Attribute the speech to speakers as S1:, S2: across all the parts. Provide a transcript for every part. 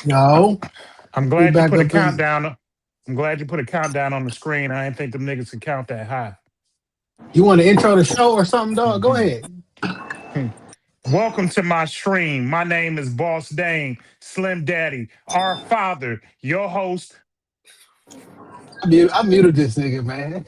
S1: Yo,
S2: I'm
S1: we
S2: glad you
S1: back
S2: put a
S1: up in.
S2: countdown. I'm glad you put a countdown on the screen. I didn't think them niggas could count that high.
S1: You want to intro the show or something, dog? Go ahead.
S2: Welcome to my stream. My name is Boss Dame, Slim Daddy, our father, your host.
S1: I muted this nigga, man.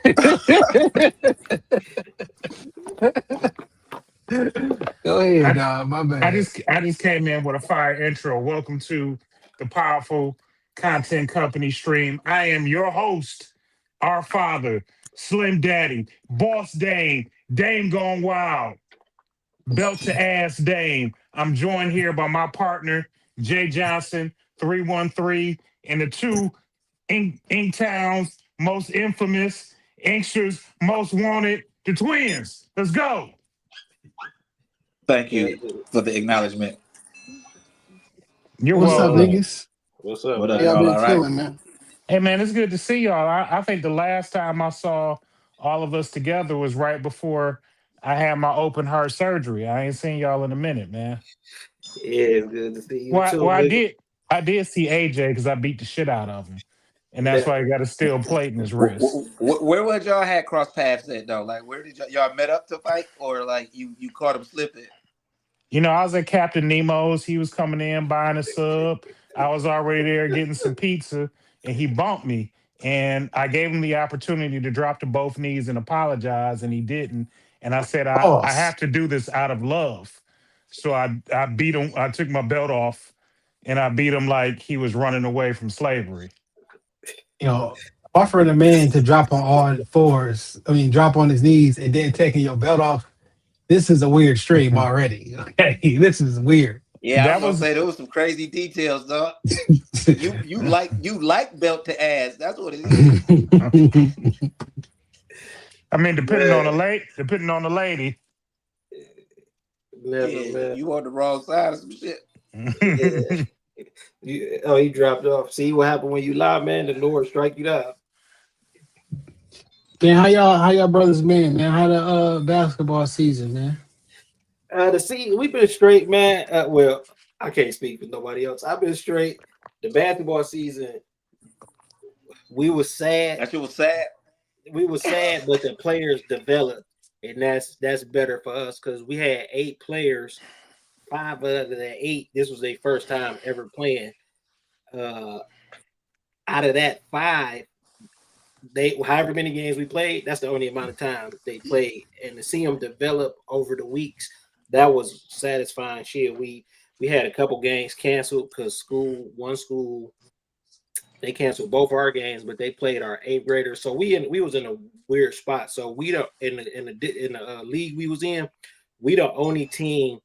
S1: Go ahead,
S2: I,
S1: dog. My
S2: I
S1: bad.
S2: just I just came in with a fire intro. Welcome to the powerful content company stream. I am your host, our father, Slim Daddy, Boss Dame, Dame Gone Wild. Belt to ass Dame. I'm joined here by my partner, Jay Johnson, 313, and the two Inktown's most infamous, Inkster's most wanted, the twins. Let's go.
S3: Thank
S4: Yeah.
S3: you for the acknowledgement.
S2: You're
S1: What's up,
S4: Uh,
S2: welcome.
S1: niggas?
S4: what's up,
S3: What
S1: How
S3: up,
S1: y'all
S4: man?
S3: y'all?
S1: been
S3: All right.
S1: chilling, man?
S2: Hey, man, it's good to see y'all. I think the last time I saw all of us together was right before I had my open heart surgery. I ain't seen y'all in a minute, man.
S4: Yeah, it's good to see you
S2: Well,
S4: too,
S2: well, I
S4: nigga.
S2: did. I did see AJ because I beat the shit out of him, and that's
S4: That,
S2: why he got a steel plate in his wrist.
S3: Where would y'all had cross paths at though? Like, where did y'all met up to fight, or like you caught him slipping?
S2: I was at Captain Nemo's. He was coming in buying a sub. I was already there getting some pizza, and he bumped me. And I gave him the opportunity to drop to both knees and apologize, and he didn't. And I said, I
S1: Pause.
S2: have to do this out of love. So I beat him. I took my belt off, and I beat him like he was running away from slavery.
S1: You know, offering a man to drop on all fours, I mean, drop on his knees and then taking your belt off. This is a weird stream already. Okay, this is weird.
S3: Yeah, I was
S2: That
S3: gonna
S2: was,
S3: say there was some crazy details, though. You like belt to ass. That's what it is.
S2: I mean,
S4: man,
S2: depending on the lady.
S4: never,
S3: Yeah,
S4: man.
S3: you on the wrong side of some shit.
S4: Yeah. He dropped off. See what happened when you lie, man? The Lord strike you down.
S1: Man, how y'all brothers been, man? How the basketball season, man?
S4: We've been straight, man. Well, I can't speak for nobody else. I've been straight. The basketball season, we were sad.
S3: That shit was sad.
S4: But the players developed, and that's better for us because we had 8 players. 5 out of the 8, this was their first time ever playing. Uh, Out of that 5, they however many games we played, that's the only amount of time they played, and to see them develop over the weeks, that was satisfying shit. We had a couple games canceled because one school they canceled both our games, but they played our 8th graders. So we was in a weird spot. So we don't in the league we was in, we the only team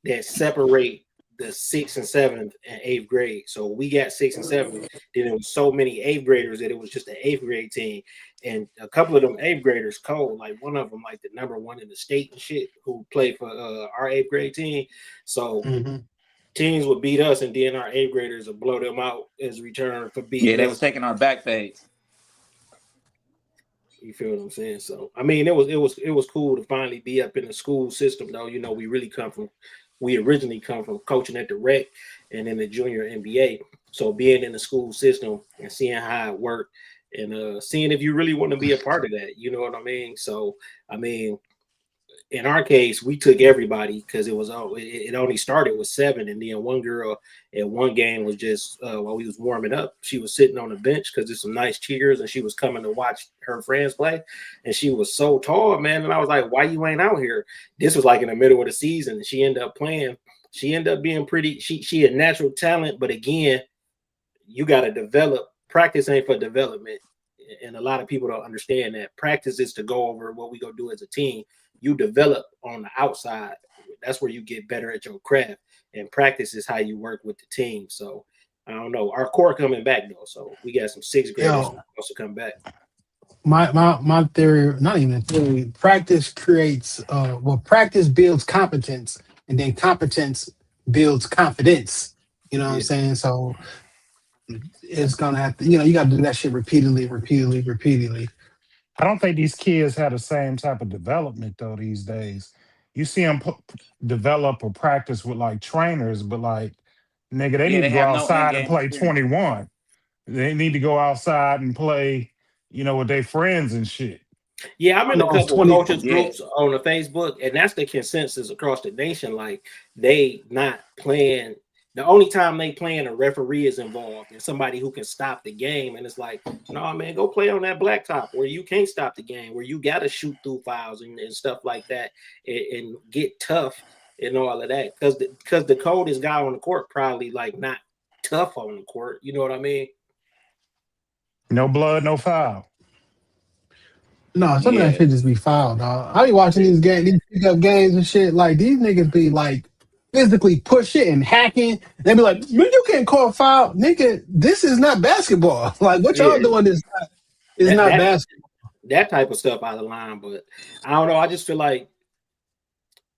S4: that separate the 6th and 7th and 8th grade. So we got 6th and 7th. Then it was so many 8th graders that it was just an 8th grade team. And a couple of them 8th graders cold, like one of them, like the number one in the state and shit, who played for our 8th grade team. So
S1: Hmm.
S4: teams would beat us, and then our 8th graders would blow them out as return for
S3: Yeah,
S4: beating
S3: they was
S4: us.
S3: taking our back fades.
S4: You feel what I'm saying? So I mean, it was cool to finally be up in the school system, though. We originally come from coaching at the rec and in the junior NBA. So being in the school system and seeing how it worked, and seeing if you really want to be a part of that, you know what I mean? So I mean, in our case, we took everybody because it only started with 7, and then one girl at one game was just while we was warming up, she was sitting on the bench because there's some nice cheers, and she was coming to watch her friends play, and she was so tall, man. And I was like, "Why you ain't out here?" This was like in the middle of the season, and she ended up playing. She ended up being pretty. She had natural talent, but again, you got to develop. Practice ain't for development, and a lot of people don't understand that. Practice is to go over what we go do as a team. You develop on the outside. That's where you get better at your craft, and practice is how you work with the team. So I don't know. Our core coming back though, so we got some 6th graders
S1: Yo,
S4: supposed to come back.
S1: my theory, not even a theory. Practice creates. Practice builds competence, and then competence builds confidence. You know what I'm
S4: Yeah,
S1: saying? So it's gonna have to. You got to do that shit repeatedly, repeatedly, repeatedly.
S2: I don't think these kids have the same type of development though these days. You see them develop or practice with like trainers, but like Nigga, they
S3: Yeah,
S2: need
S3: they
S2: to go
S3: have no
S2: outside and
S3: in-game
S2: play
S3: experience.
S2: 21. They need to go outside and play, with their friends and shit.
S4: Yeah, I'm in a
S1: No, it's
S4: couple
S1: 20.
S4: coaches
S3: Yeah.
S4: groups on the Facebook, and that's the consensus across the nation. Like they not playing. The only time they playing, a referee is involved and somebody who can stop the game. And it's like, no, man, go play on that blacktop where you can't stop the game, where you got to shoot through fouls and stuff like that, and get tough and all of that. Because the coldest guy on the court probably like not tough on the court. You know what I mean?
S2: No blood, no foul.
S1: No, some of
S3: Yeah.
S1: that shit just be foul, dog. I be watching these games, these pickup games and shit. Like these niggas be like physically pushing and hacking. They be like, man, you can't call foul, nigga. This is not basketball. Like what y'all
S4: Yeah.
S1: doing is
S4: That-
S1: not
S4: that-
S1: basketball.
S4: That type of stuff out of line. But I don't know. I just feel like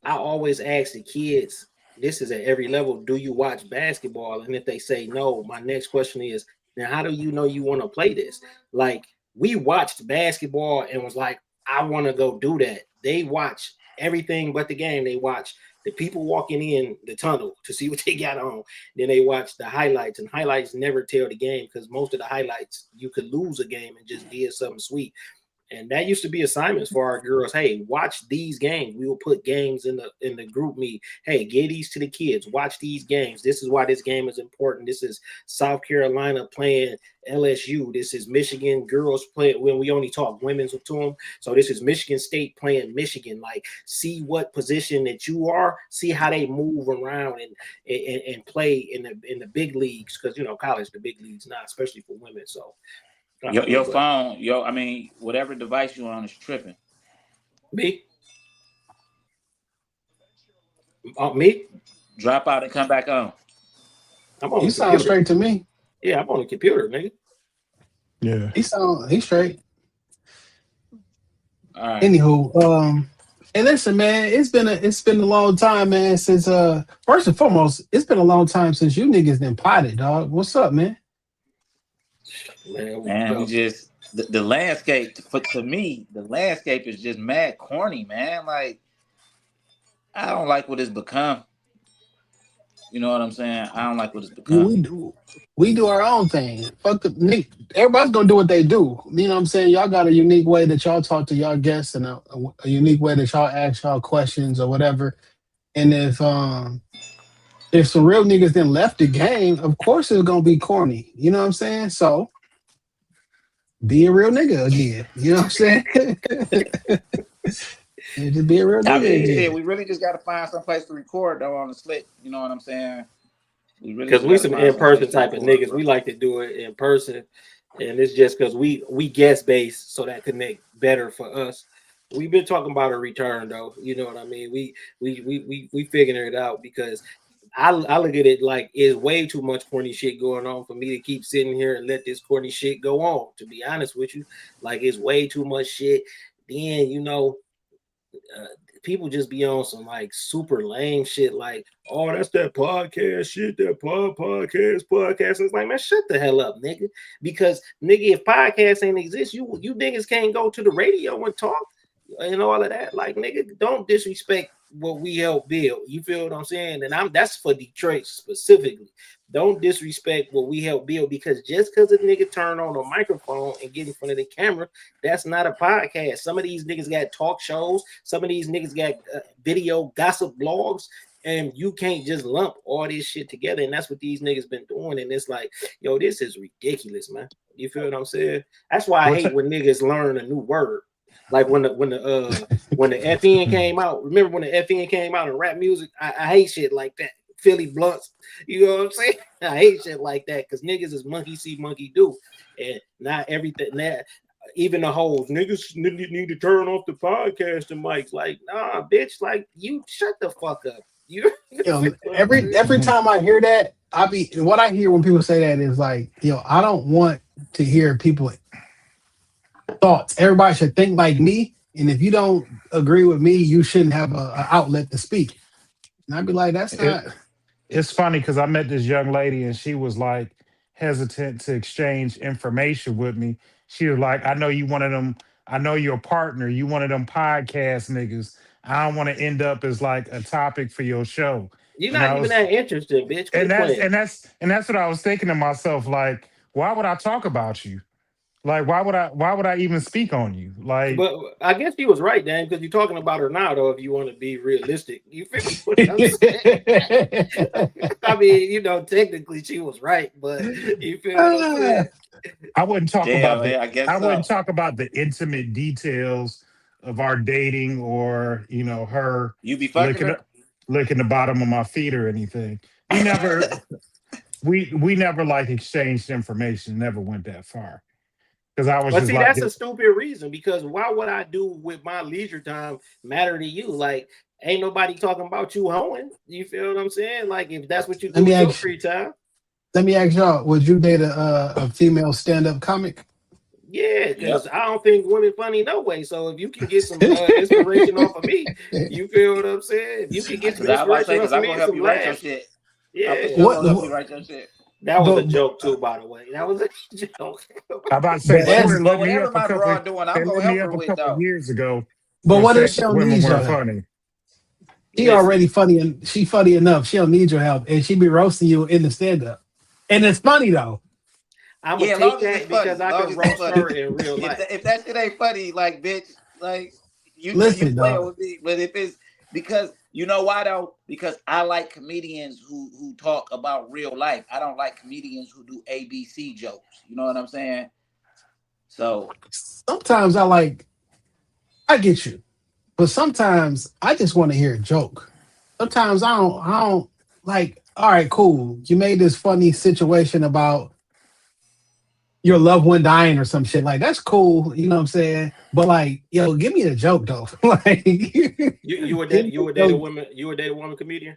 S4: I always ask the kids, this is at every level, do you watch basketball? And if they say no, my next question is, now how do you know you want to play this? Like we watched basketball and was like, I want to go do that. They watch everything but the game. They watch the people walking in the tunnel to see what they got on. Then they watch the highlights, and highlights never tell the game because most of the highlights you could lose a game and just did something sweet. And that used to be assignments for our girls. Hey, watch these games. We will put games in the group meet. Hey, give these to the kids. Watch these games. This is why this game is important. This is South Carolina playing LSU. This is Michigan girls playing when we only talk women's to them. So this is Michigan State playing Michigan. Like, see what position that you are. See how they move around and play in the big leagues, because college, the big leagues now, especially for women. So.
S3: Your phone, whatever device you on is tripping.
S4: Me? Me?
S3: Drop out and come back on.
S4: I'm on
S1: You
S4: the
S1: sound
S4: computer.
S1: straight to me.
S4: Yeah, I'm on the computer, nigga.
S2: Yeah.
S1: He's straight.
S3: All right.
S1: Anywho, and listen, man, it's been a long time, man, since first and foremost, it's been a long time since you niggas done potted, dog. What's up, man?
S3: Man, we just the landscape to me, the landscape is just mad corny, man. Like I don't like what it's become. You know what I'm saying? I don't like what it's become.
S1: We do our own thing. Fuck the Nick. Everybody's gonna do what they do. You know what I'm saying? Y'all got a unique way that y'all talk to y'all guests, and a unique way that y'all ask y'all questions or whatever. And if some real niggas then left the game, of course it's gonna be corny. You know what I'm saying? So be a real nigga again. You know what I'm saying? Just be a real nigga again.
S3: We really just got to find some place to record though on the slick. You know what I'm saying?
S4: Because we some in-person type of niggas. We like to do it in person, and it's just because we guest based, so that connect better for us. We've been talking about a return though. You know what I mean? We figuring it out, because I look at it like it's way too much corny shit going on for me to keep sitting here and let this corny shit go on. To be honest with you, like it's way too much shit. Then people just be on some like super lame shit, like, oh, that's that podcast shit, that podcast. It's like, man, shut the hell up, nigga. Because nigga, if podcasts ain't exist, you niggas can't go to the radio and talk and all of that. Like, nigga, don't disrespect what we help build. You feel what I'm saying? And that's for Detroit specifically. Don't disrespect what we help build, because just because a nigga turn on a microphone and get in front of the camera, that's not a podcast. Some of these niggas got talk shows. Some of these niggas got video gossip blogs, and you can't just lump all this shit together. And that's what these niggas been doing. And it's like, yo, this is ridiculous, man. You feel what I'm saying? That's why I hate when niggas learn a new word. Like when the FN came out. Remember when the FN came out in rap music? I hate shit like that. Philly blunts, you know what I'm saying? I hate shit like that, because niggas is monkey see, monkey do, and not everything. That even the hoes, niggas need to turn off the podcast and mics. Like, nah, bitch, like you shut the fuck up.
S1: Every time I hear that, what I hear when people say that is like, I don't want to hear people thoughts. Everybody should think like me, and if you don't agree with me, you shouldn't have an outlet to speak. And I'd be like, that's not.
S2: It's funny because I met this young lady and she was like hesitant to exchange information with me. She was like, I know you one of them. I know you're a partner. You one of them podcast niggas. I don't want to end up as like a topic for your show.
S4: You're
S2: And
S4: not
S2: I
S4: even
S2: was,
S4: that interested, bitch. Quit
S2: and that's
S4: playing.
S2: and that's what I was thinking to myself. Like, why would I talk about you? Like, why would I even speak on you? Like,
S4: But I guess he was right, Dan, because you're talking about her now, though, if you want to be realistic. You feel me what I'm saying? I mean, technically she was right, but you feel what I'm saying?
S2: I wouldn't talk
S3: Damn,
S2: about the
S3: man, I guess
S2: I wouldn't
S3: so.
S2: talk about the intimate details of our dating, or her
S3: You be fucking
S2: licking
S3: her?
S2: licking the bottom of my feet or anything. We never we never like exchanged information. Never went that far because I was
S4: But
S2: just
S4: see,
S2: like,
S4: that's a stupid reason, because why would I do with my leisure time matter to you? Like, ain't nobody talking about you hoeing. You feel what I'm saying? Like, if that's what you
S1: let
S4: do
S1: me
S4: with your
S1: ask.
S4: free time.
S1: Let me ask y'all: would you date a female stand-up comic?
S4: Yeah,
S3: Yep.
S4: because I don't think women funny no way. So if you can get some inspiration off of me, you feel what I'm saying? If you can get some
S3: Because I was about to say,
S4: inspiration off
S3: because
S4: of
S3: I'm
S4: me
S3: gonna
S4: and
S3: help
S4: some
S3: you write your
S4: laughs,
S3: shit. I'm for
S4: yeah.
S3: sure
S1: what,
S3: gonna help you write your shit.
S4: That was a
S1: but
S4: joke too, by the way. That was a joke.
S2: I'm about to say,
S1: but
S2: Square
S1: as
S3: But
S2: let me
S3: whatever
S2: up a
S3: my
S2: couple.
S3: broad doing,
S2: They
S3: I'm gonna
S2: let me
S3: help
S2: up
S3: her
S2: a
S3: with
S2: couple of
S3: though.
S2: years ago
S1: but
S2: for
S1: what if
S2: saying
S1: she don't
S2: women
S1: need your
S2: weren't
S1: help?
S2: funny.
S1: She
S4: Listen,
S1: already funny and she funny enough. She don't need your help, and she be roasting you in the stand-up. And it's funny though.
S4: I'm gonna
S3: Yeah, as
S4: take
S3: long as it's
S4: that because
S3: funny.
S4: I
S3: As long
S4: can
S3: as it's
S4: roast
S3: funny.
S4: her in real life.
S3: If that shit ain't funny, like bitch, like you
S1: Listen,
S3: playing
S1: dog.
S3: with me. But if it's because you know why though? Because I like comedians who talk about real life. I don't like comedians who do ABC jokes. You know what I'm saying? So
S1: Sometimes I get you, but sometimes I just want to hear a joke. Sometimes I don't like. All right, cool. You made this funny situation about your loved one dying or some shit. Like that's cool. You know what I'm saying? But like, yo, give me a joke though. Like,
S4: You would
S1: give
S4: date
S1: me
S4: you would
S1: a
S4: date a
S1: joke.
S4: woman you would date a woman comedian?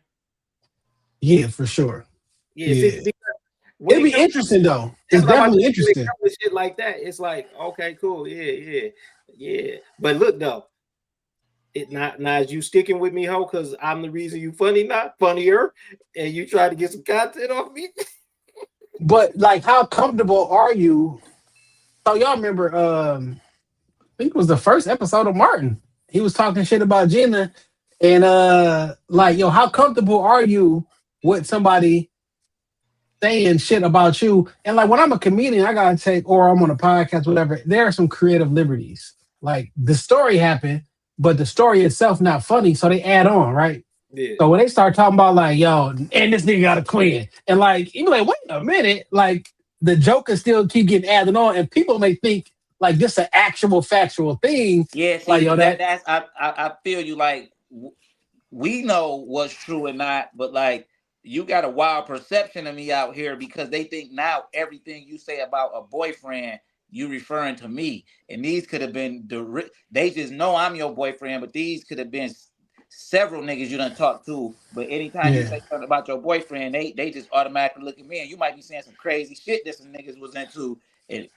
S1: Yeah, for sure.
S4: Yeah, see,
S1: Yeah,
S4: because when
S1: it'd
S4: it
S1: be
S4: comes
S1: interesting though.
S4: that's
S1: It's
S4: what I'm about to
S1: definitely
S4: say. When it
S1: interesting.
S4: comes to shit like that, it's like, okay, cool, yeah. But look though, it not now is you sticking with me, ho, because I'm the reason you funny, not funnier, and you try to get some content off me.
S1: But like, how comfortable are you? So y'all remember? I think it was the first episode of Martin. He was talking shit about Gina, and like, yo, how comfortable are you with somebody saying shit about you? And like, when I'm a comedian, I gotta take, or I'm on a podcast, whatever. There are some creative liberties. Like the story happened, but the story itself not funny, so they add on, right?
S4: Yeah.
S1: So when they start talking about like, yo, and this nigga got a twin, and like, you be like, wait a minute, like the joke can still keep getting added on, and people may think like this an actual factual thing,
S3: yeah,
S1: like
S3: see
S1: yo,
S3: that
S1: that
S3: that's I feel you like we know what's true and not, but like you got a wild perception of me out here because they think now everything you say about a boyfriend, you referring to me. And these could have been they just know I'm your boyfriend, but these could have been several niggas you done talked to. But anytime you
S1: yeah.
S3: say something about your boyfriend, they just automatically look at me, and you might be saying some crazy shit that some niggas was into. And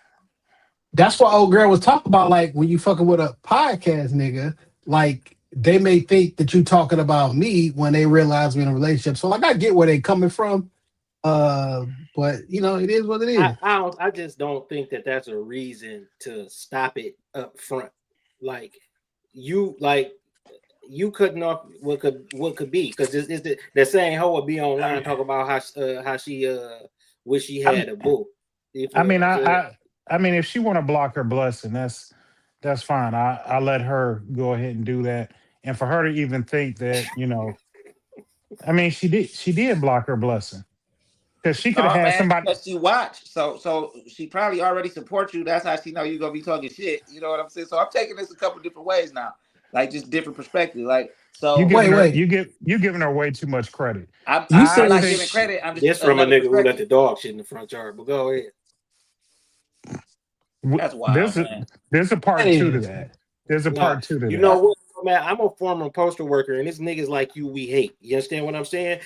S1: That's what old girl was talking about. Like when you fucking with a podcast nigga, like they may think that you talking about me when they realize we're in a relationship. So like I get where they coming from, uh, but you know it is what it is.
S4: I just don't think that that's a reason to stop it up front. Like like you cutting off what could be, because they're saying hoe will be online talk about how she wish she
S2: I,
S4: had a boo. You
S2: I
S4: feel what
S2: mean,
S4: I'm saying?
S2: I mean, if she want to block her blessing, that's fine. I let her go ahead and do that. And for her to even think that, I mean, she did block her blessing because she could have
S3: no
S2: had
S3: man,
S2: somebody.
S3: because she watched. So she probably already supports you. That's how she know you gonna be talking shit. You know what I'm saying? So I'm taking this a couple different ways now. Like just different perspective. Like
S2: You
S3: so
S1: Wait,
S2: giving her
S1: wait.
S2: you giving her way too much credit.
S1: You
S3: I'm
S2: I
S1: saying
S3: not
S2: think
S3: giving credit. I'm just
S4: This from a
S3: another
S4: nigga who let
S3: perspective.
S4: the dog shit in the front yard. But go ahead.
S3: That's
S2: there's
S3: wild,
S2: a
S3: man.
S2: there's a
S1: that
S2: part two to
S1: is
S2: that. There's a
S4: Nah,
S2: part two to
S4: you know
S2: that.
S3: That's
S4: what, man? I'm a former postal worker, and this niggas like you we hate. You understand what I'm saying?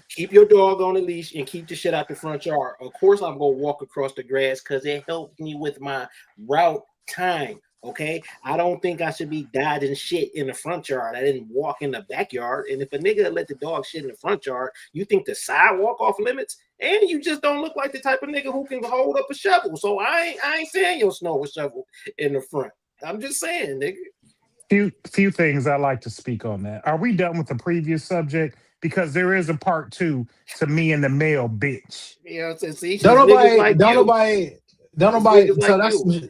S4: Keep your dog on a leash and keep the shit out the front yard. Of course, I'm gonna walk across the grass because it helps me with my route time. Okay, I don't think I should be dodging shit in the front yard. I didn't walk in the backyard. And if a nigga let the dog shit in the front yard, you think the sidewalk off limits? And you just don't look like the type of nigga who can hold up a shovel. So I ain't saying your snow was shovel in the front. I'm just saying, nigga.
S2: Few things I like to speak on that. Are we done with the previous subject? because there is a part 2 to me and the mail, bitch.
S4: You know what I'm saying? See, she's
S1: Don't
S4: niggas
S1: nobody,
S4: like
S1: don't
S4: you.
S1: nobody, don't
S4: It's
S1: nobody.
S4: niggas
S1: So
S4: like
S1: that's
S4: you.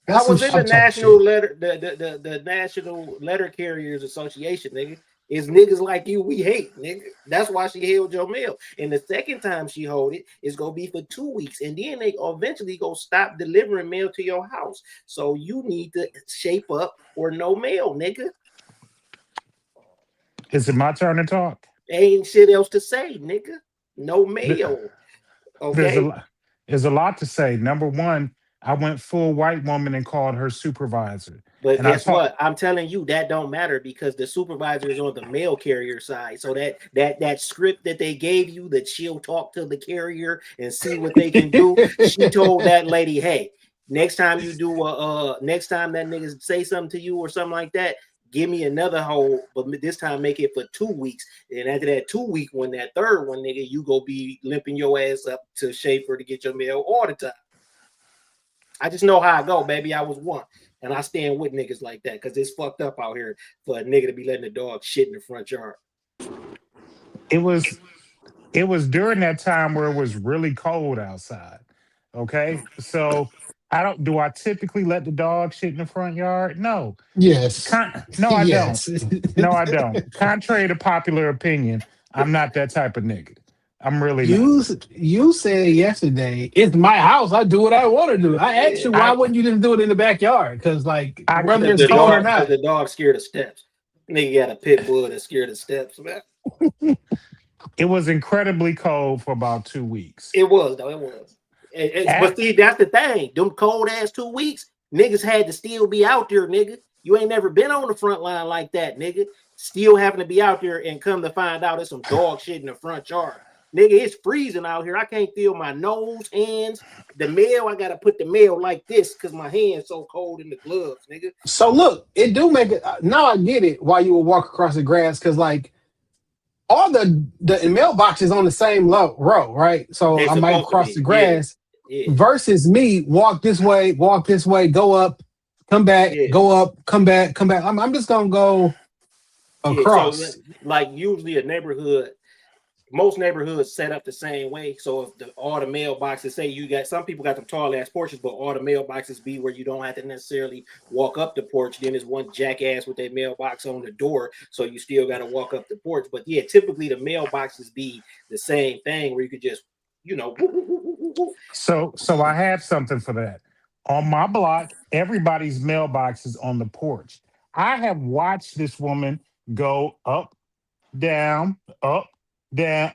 S1: that's
S4: I
S1: some
S4: was in the
S1: shit talk
S4: National
S1: shit.
S4: Letter, the National Letter Carriers Association, nigga. It's niggas like you we hate, nigga. That's why she held your mail. And the second time she hold it is gonna be for 2 weeks, and then they eventually go stop delivering mail to your house. So you need to shape up or no mail, nigga.
S2: Is it my turn to talk?
S4: Ain't shit else to say, nigga. No
S2: Th-
S4: mail.
S2: There's a
S4: Okay.
S2: lot. There's a lot to say. Number one, I went full white woman and called her supervisor,
S4: But
S2: and I
S4: guess
S2: talked.
S4: what? I'm telling you that don't matter because the supervisor is on the mail carrier side. So that script that they gave you that she'll talk to the carrier and see what they can do. She told that lady, "Hey, next time you do next time that niggas say something to you or something like that, give me another hole, but this time make it for 2 weeks. And after that 2 week one, that third one, nigga, you go be limping your ass up to Schaefer to get your mail all the time." I just know how I go, baby. I was one. And I stand with niggas like that because it's fucked up out here for a nigga to be letting the dog shit in the front yard.
S2: It was during that time where it was really cold outside. Okay, so I don't. Do I typically let the dog shit in the front yard? No.
S1: Yes,
S2: No, I don't.
S1: yes.
S2: No, I don't. Contrary to popular opinion, I'm not that type of nigga. I'm really not.
S1: You said yesterday, it's my house. I do what I want to do. I asked
S4: Yeah.
S1: you, why
S2: I
S1: wouldn't you just do it in the backyard? Because, like,
S2: I
S1: whether
S4: Because
S1: it's cold or
S4: because
S1: not.
S4: the dog scared of steps. Nigga got a pit bull that's scared of steps, man.
S2: it was incredibly cold for about 2 weeks.
S4: It was, though. It was. But see, that's the thing. Them cold ass 2 weeks, niggas had to still be out there, nigga. You ain't never been on the front line like that, nigga. Still having to be out there and come to find out there's some dog shit in the front yard. Nigga, it's freezing out here. I can't feel my nose, hands, the mail. I gotta put the mail like this because my hand's so cold in the gloves, nigga.
S1: So, look, it do make it. Now I get it why you would walk across the grass because, like, all the mailboxes on the same row, right? So
S4: They
S1: I might
S4: supposed to
S1: cross the
S4: be.
S1: grass
S4: Yeah.
S1: versus me walk this way, go up, come back,
S4: Yeah.
S1: go up, come back, come back. I'm just gonna go across.
S4: Yeah, so like usually a neighborhood, most neighborhoods set up the same way. So if all the mailboxes, say you got, some people got them tall ass porches, but all the mailboxes be where you don't have to necessarily walk up the porch. Then there's one jackass with their mailbox on the door, so you still got to walk up the porch. But yeah, typically the mailboxes be the same thing where you could just, you know.
S2: So I have something for that. On my block, everybody's mailbox is on the porch. I have watched this woman go up, down,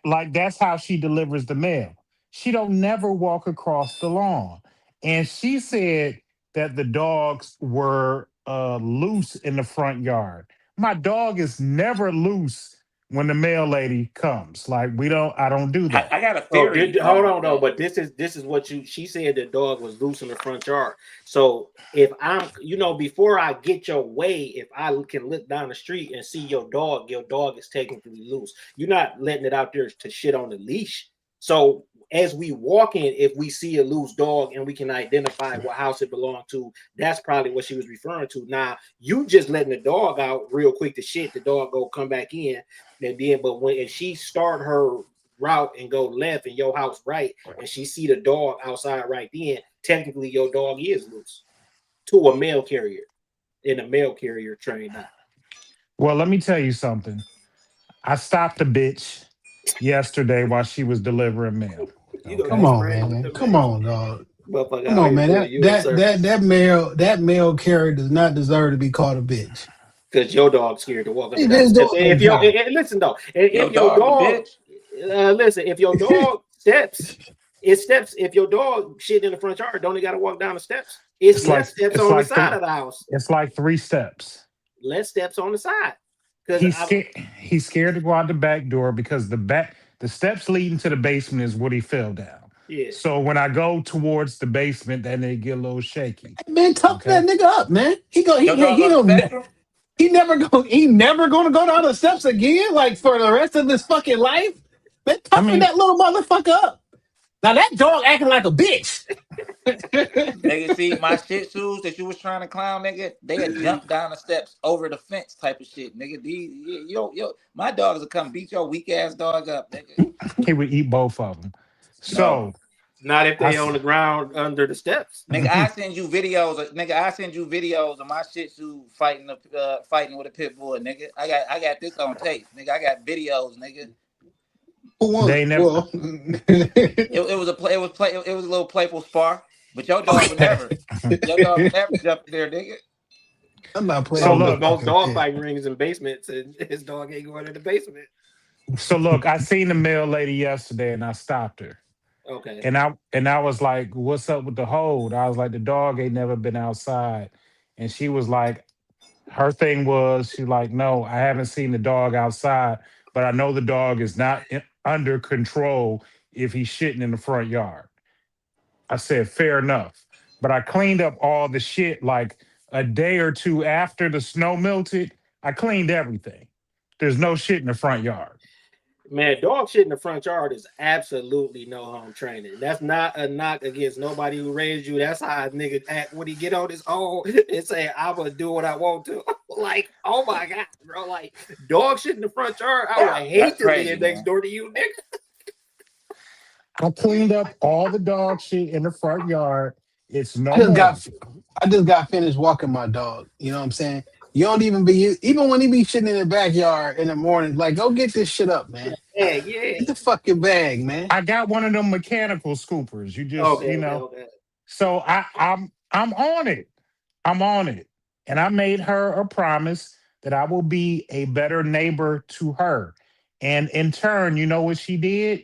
S2: like that's how she delivers the mail. She don't never walk across the lawn. And she said that the dogs were loose in the front yard. My dog is never loose when the mail lady comes. Like I don't do that.
S3: I got a
S4: Oh,
S3: theory.
S4: hold on though, but this is what she said the dog was loose in the front yard. So if I'm, before I get your way, if I can look down the street and see your dog is technically loose. You're not letting it out there to shit on the leash. So as we walk in, if we see a loose dog and we can identify what house it belonged to, that's probably what she was referring to. Now you just letting the dog out real quick to shit, the dog go come back in, and then if she start her route and go left and your house right, and she see the dog outside right then, technically your dog is loose to a mail carrier in a mail carrier train now.
S2: Well, let me tell you something. I stopped a bitch yesterday while she was delivering mail. Okay?
S1: Come on, man. Come on, dog.
S4: Come
S1: on, man. That mail carrier does not deserve to be called a bitch.
S4: Because your dog's scared to walk up and down. Listen though, if your dog, listen, if your dog steps, if your dog shit in the front yard, don't he got to walk down the steps? It's less steps on the side of the house.
S2: It's like 3 steps.
S4: Less steps on the side.
S2: He's scared to go out the back door because the steps leading to the basement is what he fell down.
S4: Yeah.
S2: So when I go towards the basement, then they get a little shaky.
S1: Man, tough that nigga up, man. He never gonna go down the steps again, like for the rest of his fucking life. Man, toughen that little motherfucker up. Now that dog acting like a bitch.
S3: Nigga, see my Shih Tzus that you was trying to clown, nigga. They had jumped down the steps over the fence, type of shit, nigga. My dogs will come beat your weak ass dog up, nigga.
S2: He would eat both of them. So
S3: No.
S4: Not if
S2: I
S4: they
S2: s-
S4: on the ground under the steps.
S3: Nigga, I send you videos. I send you videos of my Shih Tzu fighting with a pit bull, nigga. I got this on tape, nigga. I got videos, nigga.
S1: Who won?
S2: They never-
S1: Well,
S3: It was a little playful spar, but your dog would never jump there, nigga.
S1: I'm not playing.
S2: So
S1: with
S2: look,
S1: no
S4: Both
S1: fucking
S4: dog
S1: kid.
S4: fighting rings in basements, and his dog ain't going in the basement.
S2: So look, I seen the mail lady yesterday, and I stopped her,
S4: Okay.
S2: and I was like, "What's up with the hold?" I was like, "The dog ain't never been outside," and she was like, her thing was, she like, "No, I haven't seen the dog outside, but I know the dog is not under control if he's shitting in the front yard." I said, "Fair enough," but I cleaned up all the shit like a day or two after the snow melted. I cleaned everything. There's no shit in the front yard.
S4: Man, dog shit in the front yard is absolutely no home training. That's not a knock against nobody who raised you. That's how a nigga act when he get on his own and say, I'm gonna do what I want to. Like, oh my God, bro. Like, dog shit in the front yard, I would hate
S3: That's
S4: to
S3: crazy,
S4: live next
S3: man.
S4: door to you, nigga.
S2: I cleaned up all the dog shit in the front yard. It's no
S1: I just
S2: more.
S1: got finished walking my dog. You know what I'm saying? You don't even when he be shitting in the backyard in the morning, like go get this shit up, man.
S4: Yeah.
S1: Get the fucking bag, man.
S2: I got one of them mechanical scoopers. You just,
S4: Okay.
S2: So I'm on it. I'm on it. And I made her a promise that I will be a better neighbor to her. And in turn, you know what she did?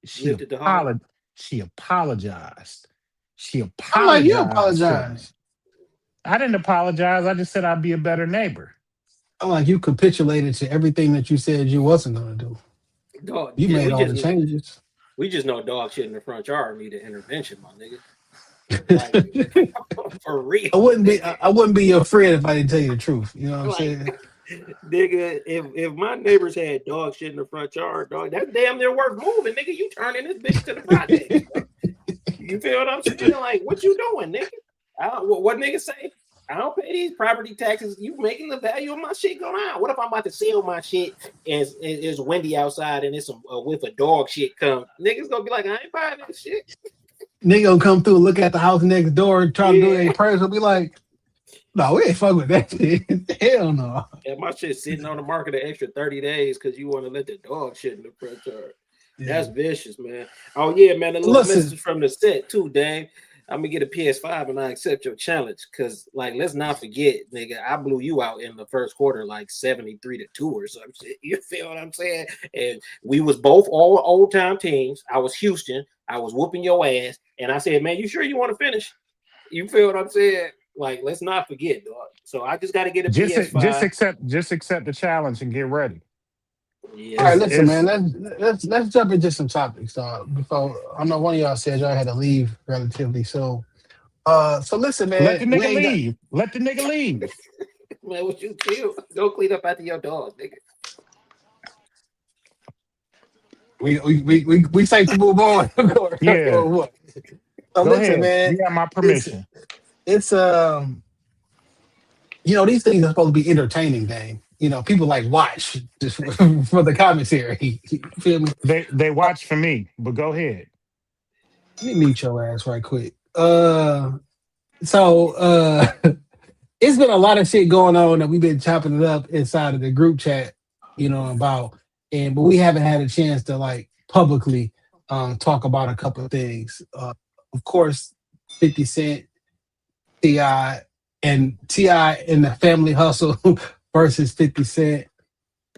S2: She
S4: Lifted the heart.
S2: She apologized. She
S1: I'm like, you
S2: apologized. to me.
S1: apologize.
S2: I didn't apologize. I just said I'd be a better neighbor.
S1: I'm like, you capitulated to everything that you said you wasn't gonna do.
S4: Dog,
S1: You
S4: yeah,
S1: made all the changes.
S4: We just know dog shit in the front yard need an intervention, my nigga. Like, for real.
S1: I wouldn't be your friend if I didn't tell you the truth. You know what I'm saying?
S4: Nigga, if my neighbors had dog shit in the front yard, dog, that's damn near worth moving, nigga. You turning this bitch to the project. You feel what I'm saying? Like, what you doing, nigga? What nigga say? I don't pay these property taxes. You making the value of my shit go down. What if I'm about to sell my shit and it's windy outside and it's a whiff of dog shit come? Niggas gonna be like, I ain't buying this shit.
S1: Nigga gonna come through, look at the house next door, try to do a appraisal, will be like, no, we ain't fuck with that shit. Hell no.
S4: And my shit sitting on the market an extra 30 days because you want to let the dog shit in the front yard. That's vicious, man. Oh yeah, man. A little message from the set too, Dave. I'm gonna get a PS5 and I accept your challenge. Cause like, let's not forget, nigga, I blew you out in the first quarter, like 73-2 or some shit. You feel what I'm saying? And we was both all old time teams. I was Houston. I was whooping your ass, and I said, man, you sure you want to finish? You feel what I'm saying? Like, let's not forget, dog. So I just got to get a PS5.
S2: Just accept the challenge and get ready.
S4: Yeah.
S1: All right, listen, man. Let's jump into some topics. Before I know one of y'all said y'all had to leave relatively soon. So listen, man.
S2: Let the nigga leave. Let the nigga leave.
S4: Man, what you feel? Go clean up after your dog, nigga.
S1: We safe to move on.
S2: Yeah.
S1: So
S2: Go
S1: listen,
S2: ahead.
S1: man.
S2: You got my permission.
S1: It's these things are supposed to be entertaining, Dave. People like watch just for the commentary. You feel me?
S2: They watch for me, but go ahead.
S1: Let me mute your ass right quick. It's been a lot of shit going on that we've been chopping it up inside of the group chat, but we haven't had a chance to like publicly talk about a couple of things. Of course, 50 Cent, T.I. and the Family Hustle versus 50 Cent.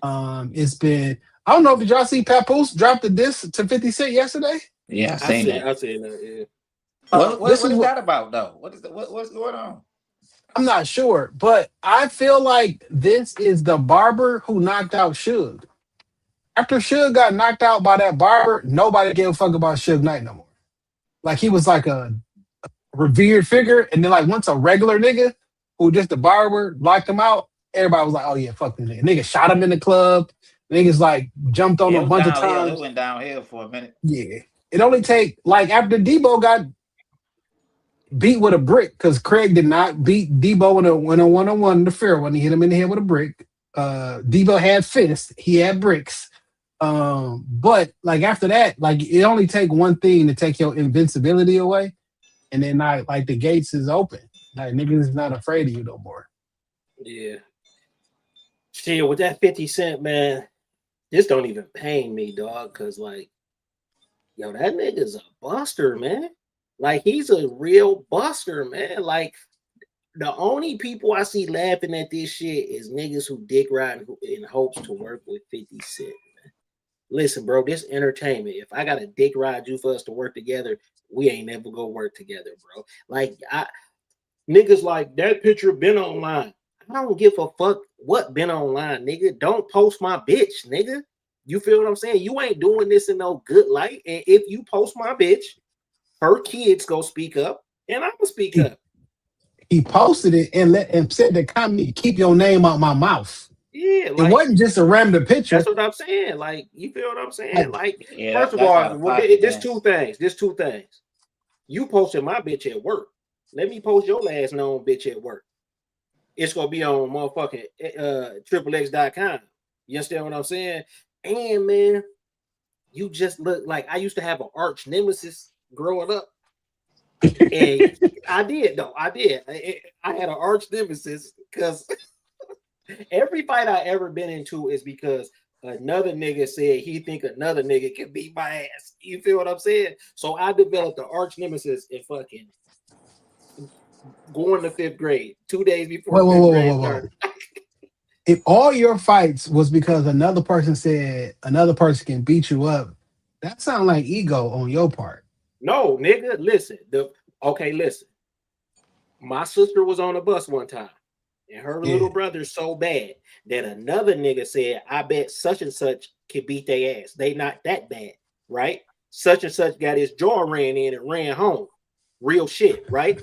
S1: It's been, I don't know, did y'all see Papoose drop the diss to 50 Cent yesterday?
S3: Yeah, I seen that.
S4: I seen that, yeah.
S3: What is that about, though? What's going on?
S1: I'm not sure, but I feel like this is the barber who knocked out Suge. After Suge got knocked out by that barber, nobody gave a fuck about Suge Knight no more. Like, he was like a revered figure, and then like once a regular nigga who just a barber locked him out, everybody was like, oh yeah, fuck this nigga. Nigga shot him in the club. Niggas like jumped on him a bunch of times.
S3: It went downhill for a minute.
S1: Yeah. It only take like after Debo got beat with a brick because Craig did not beat Debo in a one-on-one in the fair when he hit him in the head with a brick. Debo had fists, he had bricks. But like after that, like it only take one thing to take your invincibility away, and then like the gates is open. Like niggas is not afraid of you no more.
S4: Yeah. Shit, with that 50 Cent, man, this don't even pain me, dog, because like, yo, that nigga's a buster, man. Like, he's a real buster, man. Like, the only people I see laughing at this shit is niggas who dick ride in hopes to work with 50 Cent, man. Listen, bro, this entertainment. If I got a dick ride you for us to work together, we ain't never gonna work together, bro. Like, niggas like that picture been online. I don't give a fuck what been online, nigga. Don't post my bitch, nigga. You feel what I'm saying? You ain't doing this in no good light. And if you post my bitch, her kids go speak up, and I'm gonna speak up.
S1: He posted it and said the comment, keep your name out my mouth.
S4: Yeah,
S1: like, it wasn't just a random picture.
S4: That's what I'm saying. Like, you feel what I'm saying? Like,
S3: yeah,
S4: first of all, there's two things. There's two things. You posted my bitch at work. Let me post your last known bitch at work. It's gonna be on motherfucking XXX.com. You understand what I'm saying? And man, you just look like I used to have an arch nemesis growing up. And I did though. I had an arch nemesis because every fight I ever been into is because another nigga said he think another nigga can beat my ass. You feel what I'm saying? So I developed the arch nemesis in fucking going to 5th grade, 2 days before 5th grade started.
S1: If all your fights was because another person said another person can beat you up, that sounds like ego on your part.
S4: No, nigga, listen. Listen. My sister was on a bus one time, and her little brother's so bad that another nigga said, I bet such and such can beat their ass. They not that bad, right? Such and such got his jaw ran in and ran home. Real shit, right?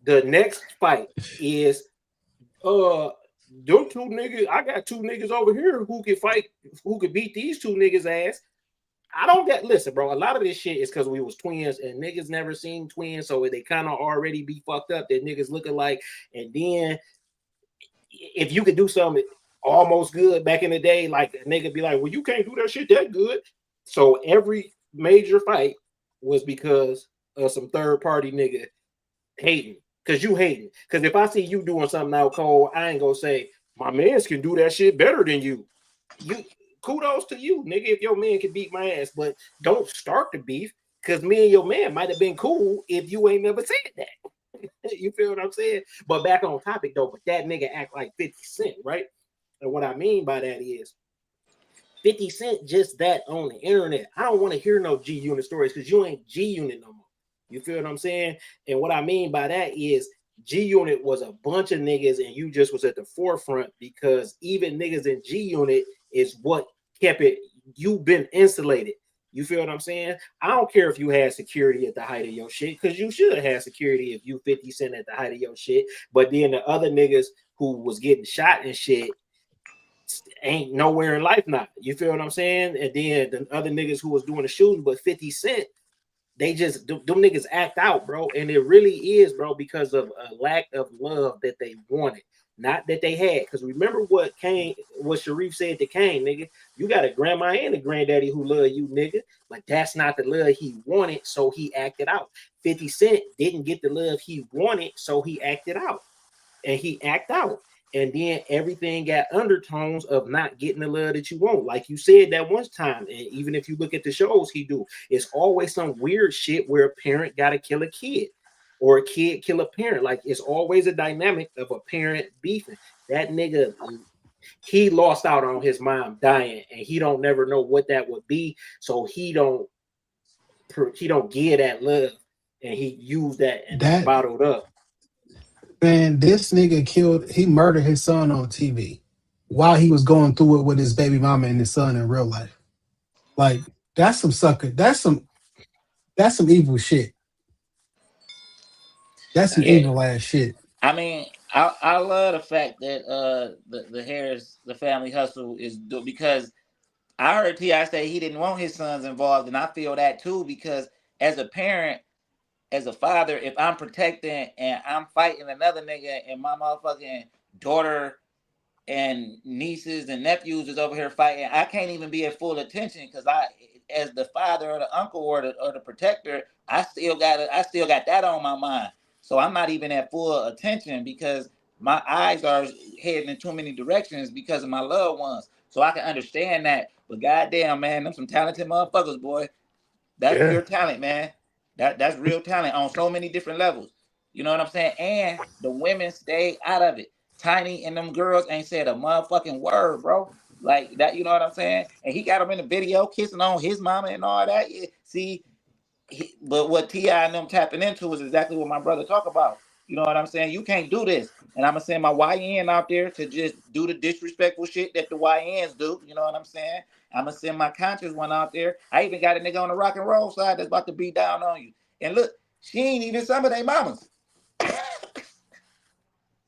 S4: The next fight is them two niggas. I got two niggas over here who can fight, who could beat these two niggas' ass. I don't listen, bro. A lot of this shit is because we was twins and niggas never seen twins, so they kind of already be fucked up that niggas look alike. And then if you could do something almost good back in the day, like a nigga be like, well, you can't do that shit that good. So every major fight was because of some third party nigga hating. Because you hating. Because if I see you doing something out cold, I ain't gonna say my mans can do that shit better than you. Kudos to you, nigga, if your man can beat my ass, but don't start the beef because me and your man might have been cool if you ain't never said that. You feel what I'm saying? But back on topic though, but that nigga act like 50 Cent, right? And what I mean by that is 50 Cent just that on the internet. I don't want to hear no G Unit stories because you ain't G Unit no more. You feel what I'm saying? And what I mean by that is G Unit was a bunch of niggas and you just was at the forefront because even niggas in G Unit is what kept it. You've been insulated. You feel what I'm saying? I don't care if you had security at the height of your shit because you should have had security if you 50 Cent at the height of your shit. But then the other niggas who was getting shot and shit ain't nowhere in life now. You feel what I'm saying? And then the other niggas who was doing the shooting, but 50 Cent, they just them niggas act out, bro. And it really is, bro, because of a lack of love that they wanted, not that they had. Because remember what Sharif said to Kane, nigga, you got a grandma and a granddaddy who love you, nigga. But that's not the love he wanted, so he acted out. 50 Cent didn't get the love he wanted, so he acted out. And he act out. And then everything got undertones of not getting the love that you want. Like you said that one time, and even if you look at the shows he do, it's always some weird shit where a parent got to kill a kid or a kid kill a parent. Like it's always a dynamic of a parent beefing. That nigga, he lost out on his mom dying and he don't never know what that would be. So he don't give that love and he used that and bottled up.
S1: Man, this nigga he murdered his son on TV while he was going through it with his baby mama and his son in real life. Like, that's some sucker. That's some evil shit. That's some evil ass shit.
S3: I mean, I love the fact that the Harris, the family hustle is because I heard T.I. say he didn't want his sons involved, and I feel that too because as a parent, as a father, if I'm protecting and I'm fighting another nigga and my motherfucking daughter and nieces and nephews is over here fighting, I can't even be at full attention because I, as the father or the uncle or the protector, I still got that on my mind. So I'm not even at full attention because my eyes are heading in too many directions because of my loved ones. So I can understand that. But goddamn, man, them some talented motherfuckers, boy. That's
S2: Yeah.
S3: pure talent, man. That's real talent on so many different levels. You know what I'm saying? And the women stay out of it. Tiny and them girls ain't said a motherfucking word, bro. Like that, you know what I'm saying? And he got them in the video kissing on his mama and all that. Yeah, see, but what T.I. and them tapping into is exactly what my brother talk about. You know what I'm saying? You can't do this. And I'm gonna send my YN out there to just do the disrespectful shit that the YNs do. You know what I'm saying? I'm gonna send my conscious one out there. I even got a nigga on the rock and roll side that's about to beat down on you. And look, she ain't even some of their mamas.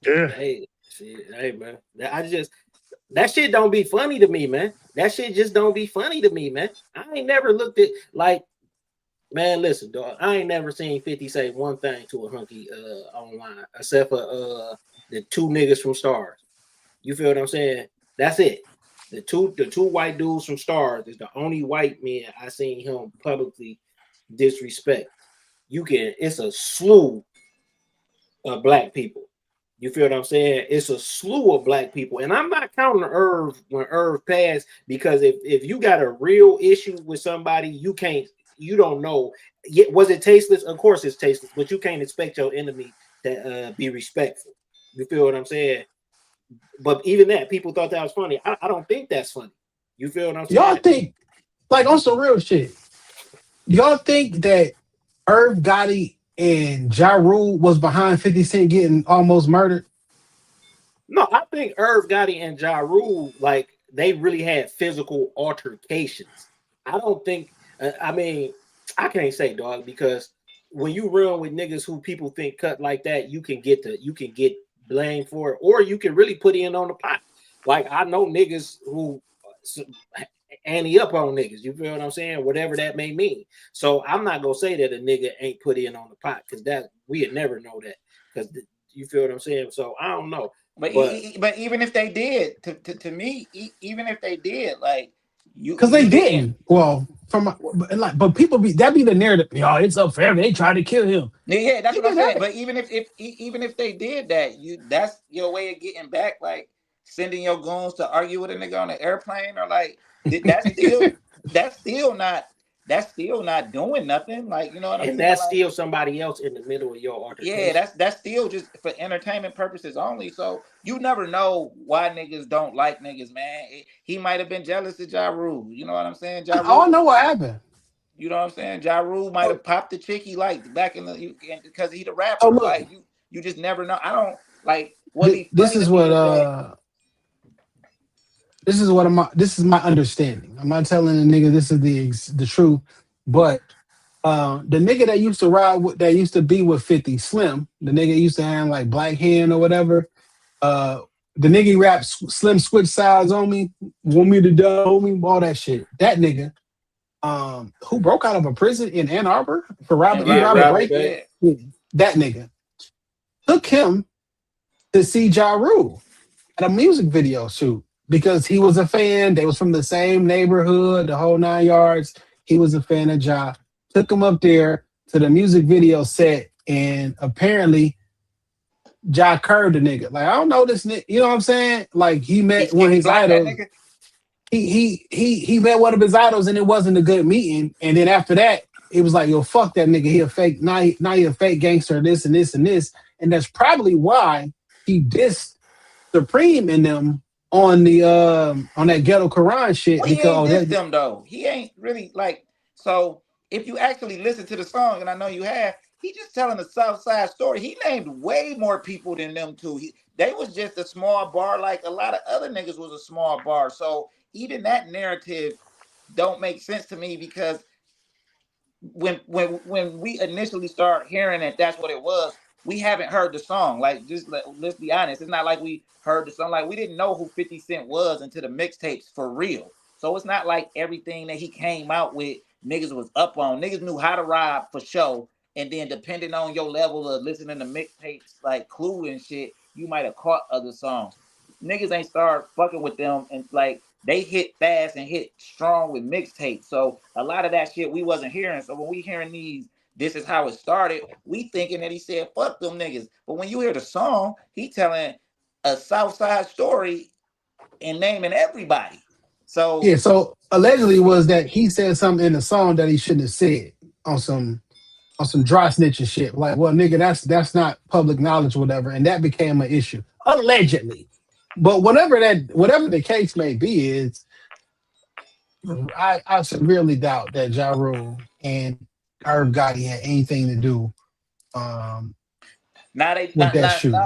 S2: Yeah.
S4: Hey, shit, hey, man. That shit don't be funny to me, man. That shit just don't be funny to me, man. I ain't never looked at like, man. Listen, dog. I ain't never seen 50 say one thing to a hunky online, except for the two niggas from Stars. You feel what I'm saying? That's it. The two white dudes from Stars is the only white men I seen him publicly disrespect. It's a slew of black people. You feel what I'm saying? It's a slew of black people. And I'm not counting Irv when Irv passed, because if you got a real issue with somebody, you don't know. Was it tasteless? Of course it's tasteless, but you can't expect your enemy to be respectful. You feel what I'm saying? But even that, people thought that was funny. I don't think that's funny. You feel what I'm saying?
S1: Y'all think, like on some real shit, y'all think that Irv Gotti and Ja Rule was behind 50 Cent getting almost murdered?
S4: No, I think Irv Gotti and Ja Rule, like, they really had physical altercations. I don't think, I mean, I can't say, dog, because when you run with niggas who people think cut like that, you can get blamed for it, or you can really put in on the pot. Like, I know niggas who ante up on niggas. You feel what I'm saying? Whatever that may mean. So I'm not gonna say that a nigga ain't put in on the pot, because that we'd never know that. Because you feel what I'm saying? So I don't know.
S3: But even if they did, to me, even if they did, like
S1: Because
S3: you
S1: they
S3: didn't.
S1: didn't. Well, but people that be the narrative. Yo, it's up forever. They tried to kill him.
S3: Yeah, that's what I'm
S1: Nigga,
S3: saying.
S1: that-
S3: But even if they did that, that's your way of getting back, like sending your goons to argue with a nigga on an airplane, or like that's still that's still not doing nothing. Like, you know what I'm
S4: And
S3: saying?
S4: that's
S3: Like,
S4: still somebody else in the middle of your
S3: yeah,
S4: altercation.
S3: that's still just for entertainment purposes only. So you never know why niggas don't like niggas, man. He might have been jealous of Ja Rule. You know what I'm saying? Ja
S1: I
S3: Rule.
S1: know what happened.
S3: You know what I'm saying? Ja Rule might
S1: So,
S3: have popped the chick he liked back in the because he's the
S1: so
S3: rapper.
S1: look,
S3: Like you just never know. I don't like what be
S1: this
S3: funny to
S1: is
S3: me
S1: what
S3: is that
S1: this is my understanding. I'm not telling the nigga this is the truth, but the nigga that used to ride with, that used to be with 50 Slim, the nigga used to have like Black Hand or whatever. Uh, the nigga raps Slim switch sides on me, want me to die, homie, all that shit. That nigga, who broke out of a prison in Ann Arbor for
S3: and
S1: robbing, he
S4: Yeah,
S1: robbed a
S3: Robert,
S4: Robert
S1: bank.
S4: Bank.
S3: yeah.
S1: That nigga took him to see Ja Rule at a music video shoot because he was a fan. They was from the same neighborhood, the whole 9 yards. He was a fan of Ja. Took him up there to the music video set, and apparently Ja curved the nigga. Like, I don't know this nigga. You know what I'm saying? Like, he
S3: He
S1: met one of
S3: skinny
S1: his
S3: black that
S1: idols.
S3: nigga.
S1: He met one of his idols, and it wasn't a good meeting. And then after that, it was like, yo, fuck that nigga. He a fake. Now he a fake gangster. This and this and this. And that's probably why he dissed Supreme in them on that ghetto Quran shit,
S3: Well, he
S1: because
S3: ain't dissed them though. He ain't really like, so if you actually listen to the song, and I know you have, he just telling the South Side story. He named way more people than them two. They was just a small bar, like a lot of other niggas was a small bar. So even that narrative don't make sense to me, because when we initially start hearing that that's what it was, we haven't heard the song. Like, let's be honest. It's not like we heard the song. Like, we didn't know who 50 Cent was until the mixtapes for real. So it's not like everything that he came out with niggas was up on. Niggas knew how to ride for show. And then depending on your level of listening to mixtapes like Clue and shit, you might have caught other songs. Niggas ain't start fucking with them, and like they hit fast and hit strong with mixtapes. So a lot of that shit we wasn't hearing. So when we hearing these, this is how it started, we thinking that he said fuck them niggas. But when you hear the song, he telling a South Side story and naming everybody. So
S1: Yeah, so allegedly was that he said something in the song that he shouldn't have said on some dry snitching shit. Like, well, nigga, that's not public knowledge or whatever, and that became an issue. Allegedly. But whatever the case may be, is I severely doubt that Ja Rule and Irv Gotti had anything to do
S3: now
S1: with that shooting.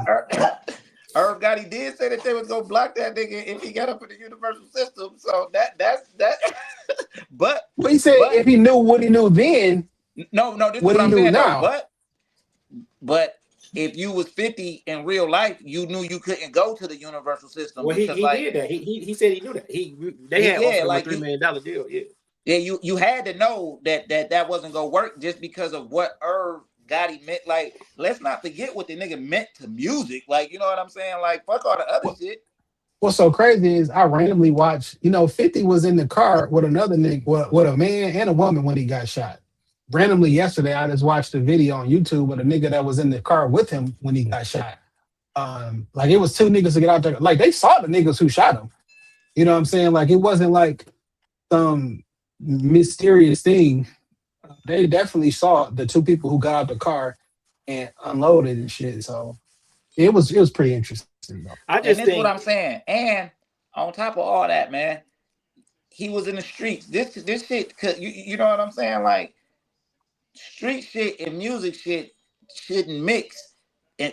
S3: Irv Gotti did say that they was gonna block that nigga if he got up in the universal system. So that's but
S1: he said if he knew what he knew then,
S3: no, this is what I'm saying now. But if you was 50 in real life, you knew you couldn't go to the universal system.
S4: Well, he did that. He said he knew that. They had offered him a $3 million deal.
S3: Yeah, you had to know that wasn't gonna work just because of what Irv Gotti meant. Like, let's not forget what the nigga meant to music. Like, you know what I'm saying? Like, fuck all the other shit.
S1: What's so crazy is I randomly watched, 50 was in the car with another nigga, with a man and a woman when he got shot. Randomly yesterday, I just watched a video on YouTube with a nigga that was in the car with him when he got shot. Like, it was two niggas to get out there. Like, they saw the niggas who shot him. You know what I'm saying? Like, it wasn't like some mysterious thing. They definitely saw the two people who got out the car and unloaded and shit. So it was pretty interesting, though.
S3: That's what I'm saying. And on top of all that, man, he was in the streets. This shit, cause you know what I'm saying? Like, street shit and music shit shouldn't mix.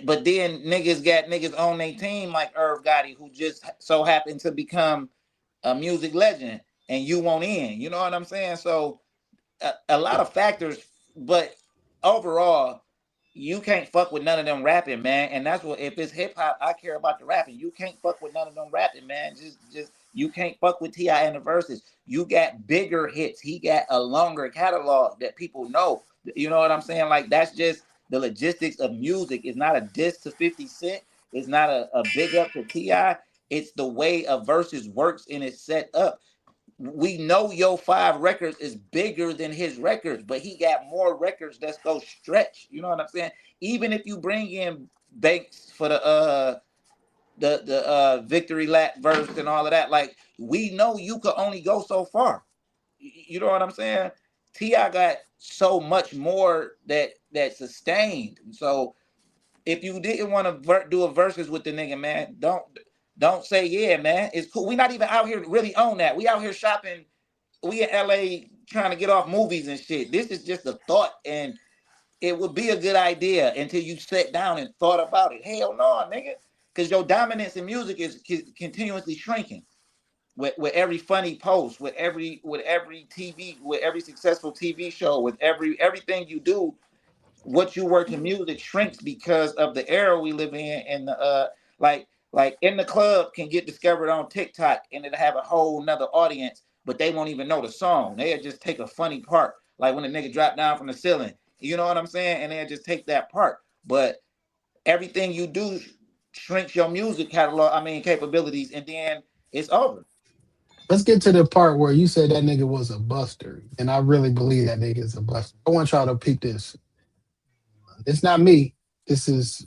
S3: But then niggas got niggas on their team like Irv Gotti, who just so happened to become a music legend, and you won't in. You know what I'm saying? So a lot of factors, but overall, you can't fuck with none of them rapping, man. And that's what, if it's hip hop, I care about the rapping. You can't fuck with none of them rapping, man. Just you can't fuck with T.I. and the verses. You got bigger hits. He got a longer catalog that people know. You know what I'm saying? Like, that's just the logistics of music. It's not a diss to 50 Cent. It's not a big up to T.I. It's the way a verses works and it's set up. We know Yo 5 records is bigger than his records, but he got more records that's go stretch. You know what I'm saying? Even if you bring in Banks for the victory lap verse and all of that, like, we know you could only go so far. You know what I'm saying? T.I. got so much more that sustained. So if you didn't want to do a verses with the nigga, man, don't say, yeah, man, it's cool. We're not even out here really on that. We out here shopping. We in LA trying to get off movies and shit. This is just a thought, and it would be a good idea until you sat down and thought about it. Hell no, nigga. Because your dominance in music is continuously shrinking. With every funny post, with every TV, with every successful TV show, with everything you do, what you work in music shrinks because of the era we live in, and the like In the Club can get discovered on TikTok and it'll have a whole nother audience, but they won't even know the song. They'll just take a funny part, like when the nigga dropped down from the ceiling. You know what I'm saying? And they'll just take that part. But everything you do shrinks your music capabilities, and then it's over.
S1: Let's get to the part where you said that nigga was a buster, and I really believe that nigga is a buster. I want y'all to peep this. It's not me. This is...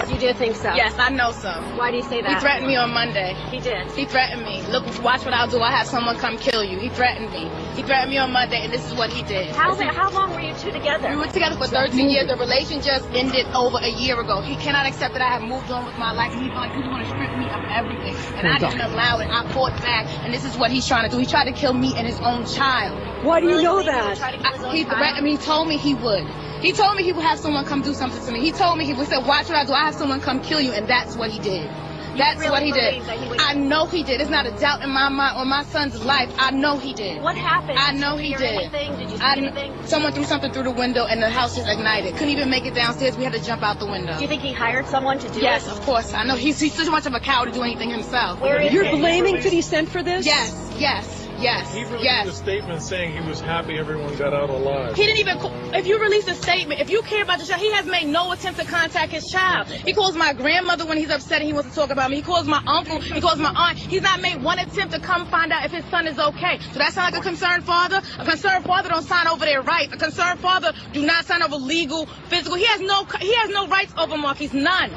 S5: You do think so?
S6: Yes, I know so.
S5: Why do you say that?
S6: He threatened me on Monday.
S5: He did?
S6: He threatened me. Look, watch what I'll do. I'll have someone come kill you. He threatened me. He threatened me on Monday, and this is what he did.
S5: How long were you two together?
S6: We were together for 13 years. The relation just ended over a year ago. He cannot accept that I have moved on with my life, and he felt like people want to strip me of everything. And I didn't allow it. I fought back, and this is what he's trying to do. He tried to kill me and his own child.
S5: Why do you know that?
S6: He threatened me. He told me he would. He told me he would have someone come do something to me. He told me he said, watch what I do. I have someone come kill you, and that's what he did. That's
S5: really
S6: what he did.
S5: believe that he would-
S6: I know he did. There's not a doubt in my mind on my son's life. I know he did.
S5: What happened?
S6: I know he
S5: Did you hear
S6: did.
S5: anything? Did you see
S6: I
S5: anything?
S6: Someone threw something through the window and the house just ignited. Couldn't even make it downstairs. We had to jump out the window.
S5: Do you think he hired someone to do
S6: Yes,
S5: it?
S6: of course. I know he's too much of a coward to do anything himself.
S5: Where is
S7: You're
S5: it?
S7: blaming 50 Cent for this?
S6: Yes, yes, yes,
S8: He released a
S6: yes.
S8: statement saying he was happy everyone got out alive.
S6: He didn't even. If you release a statement, if you care about the child, he has made no attempt to contact his child. He calls my grandmother when he's upset and he wants to talk about me. He calls my uncle. He calls my aunt. He's not made one attempt to come find out if his son is okay. So that sounds like a concerned father. A concerned father don't sign over their rights. A concerned father do not sign over legal, physical. He has no rights over Marquise. None.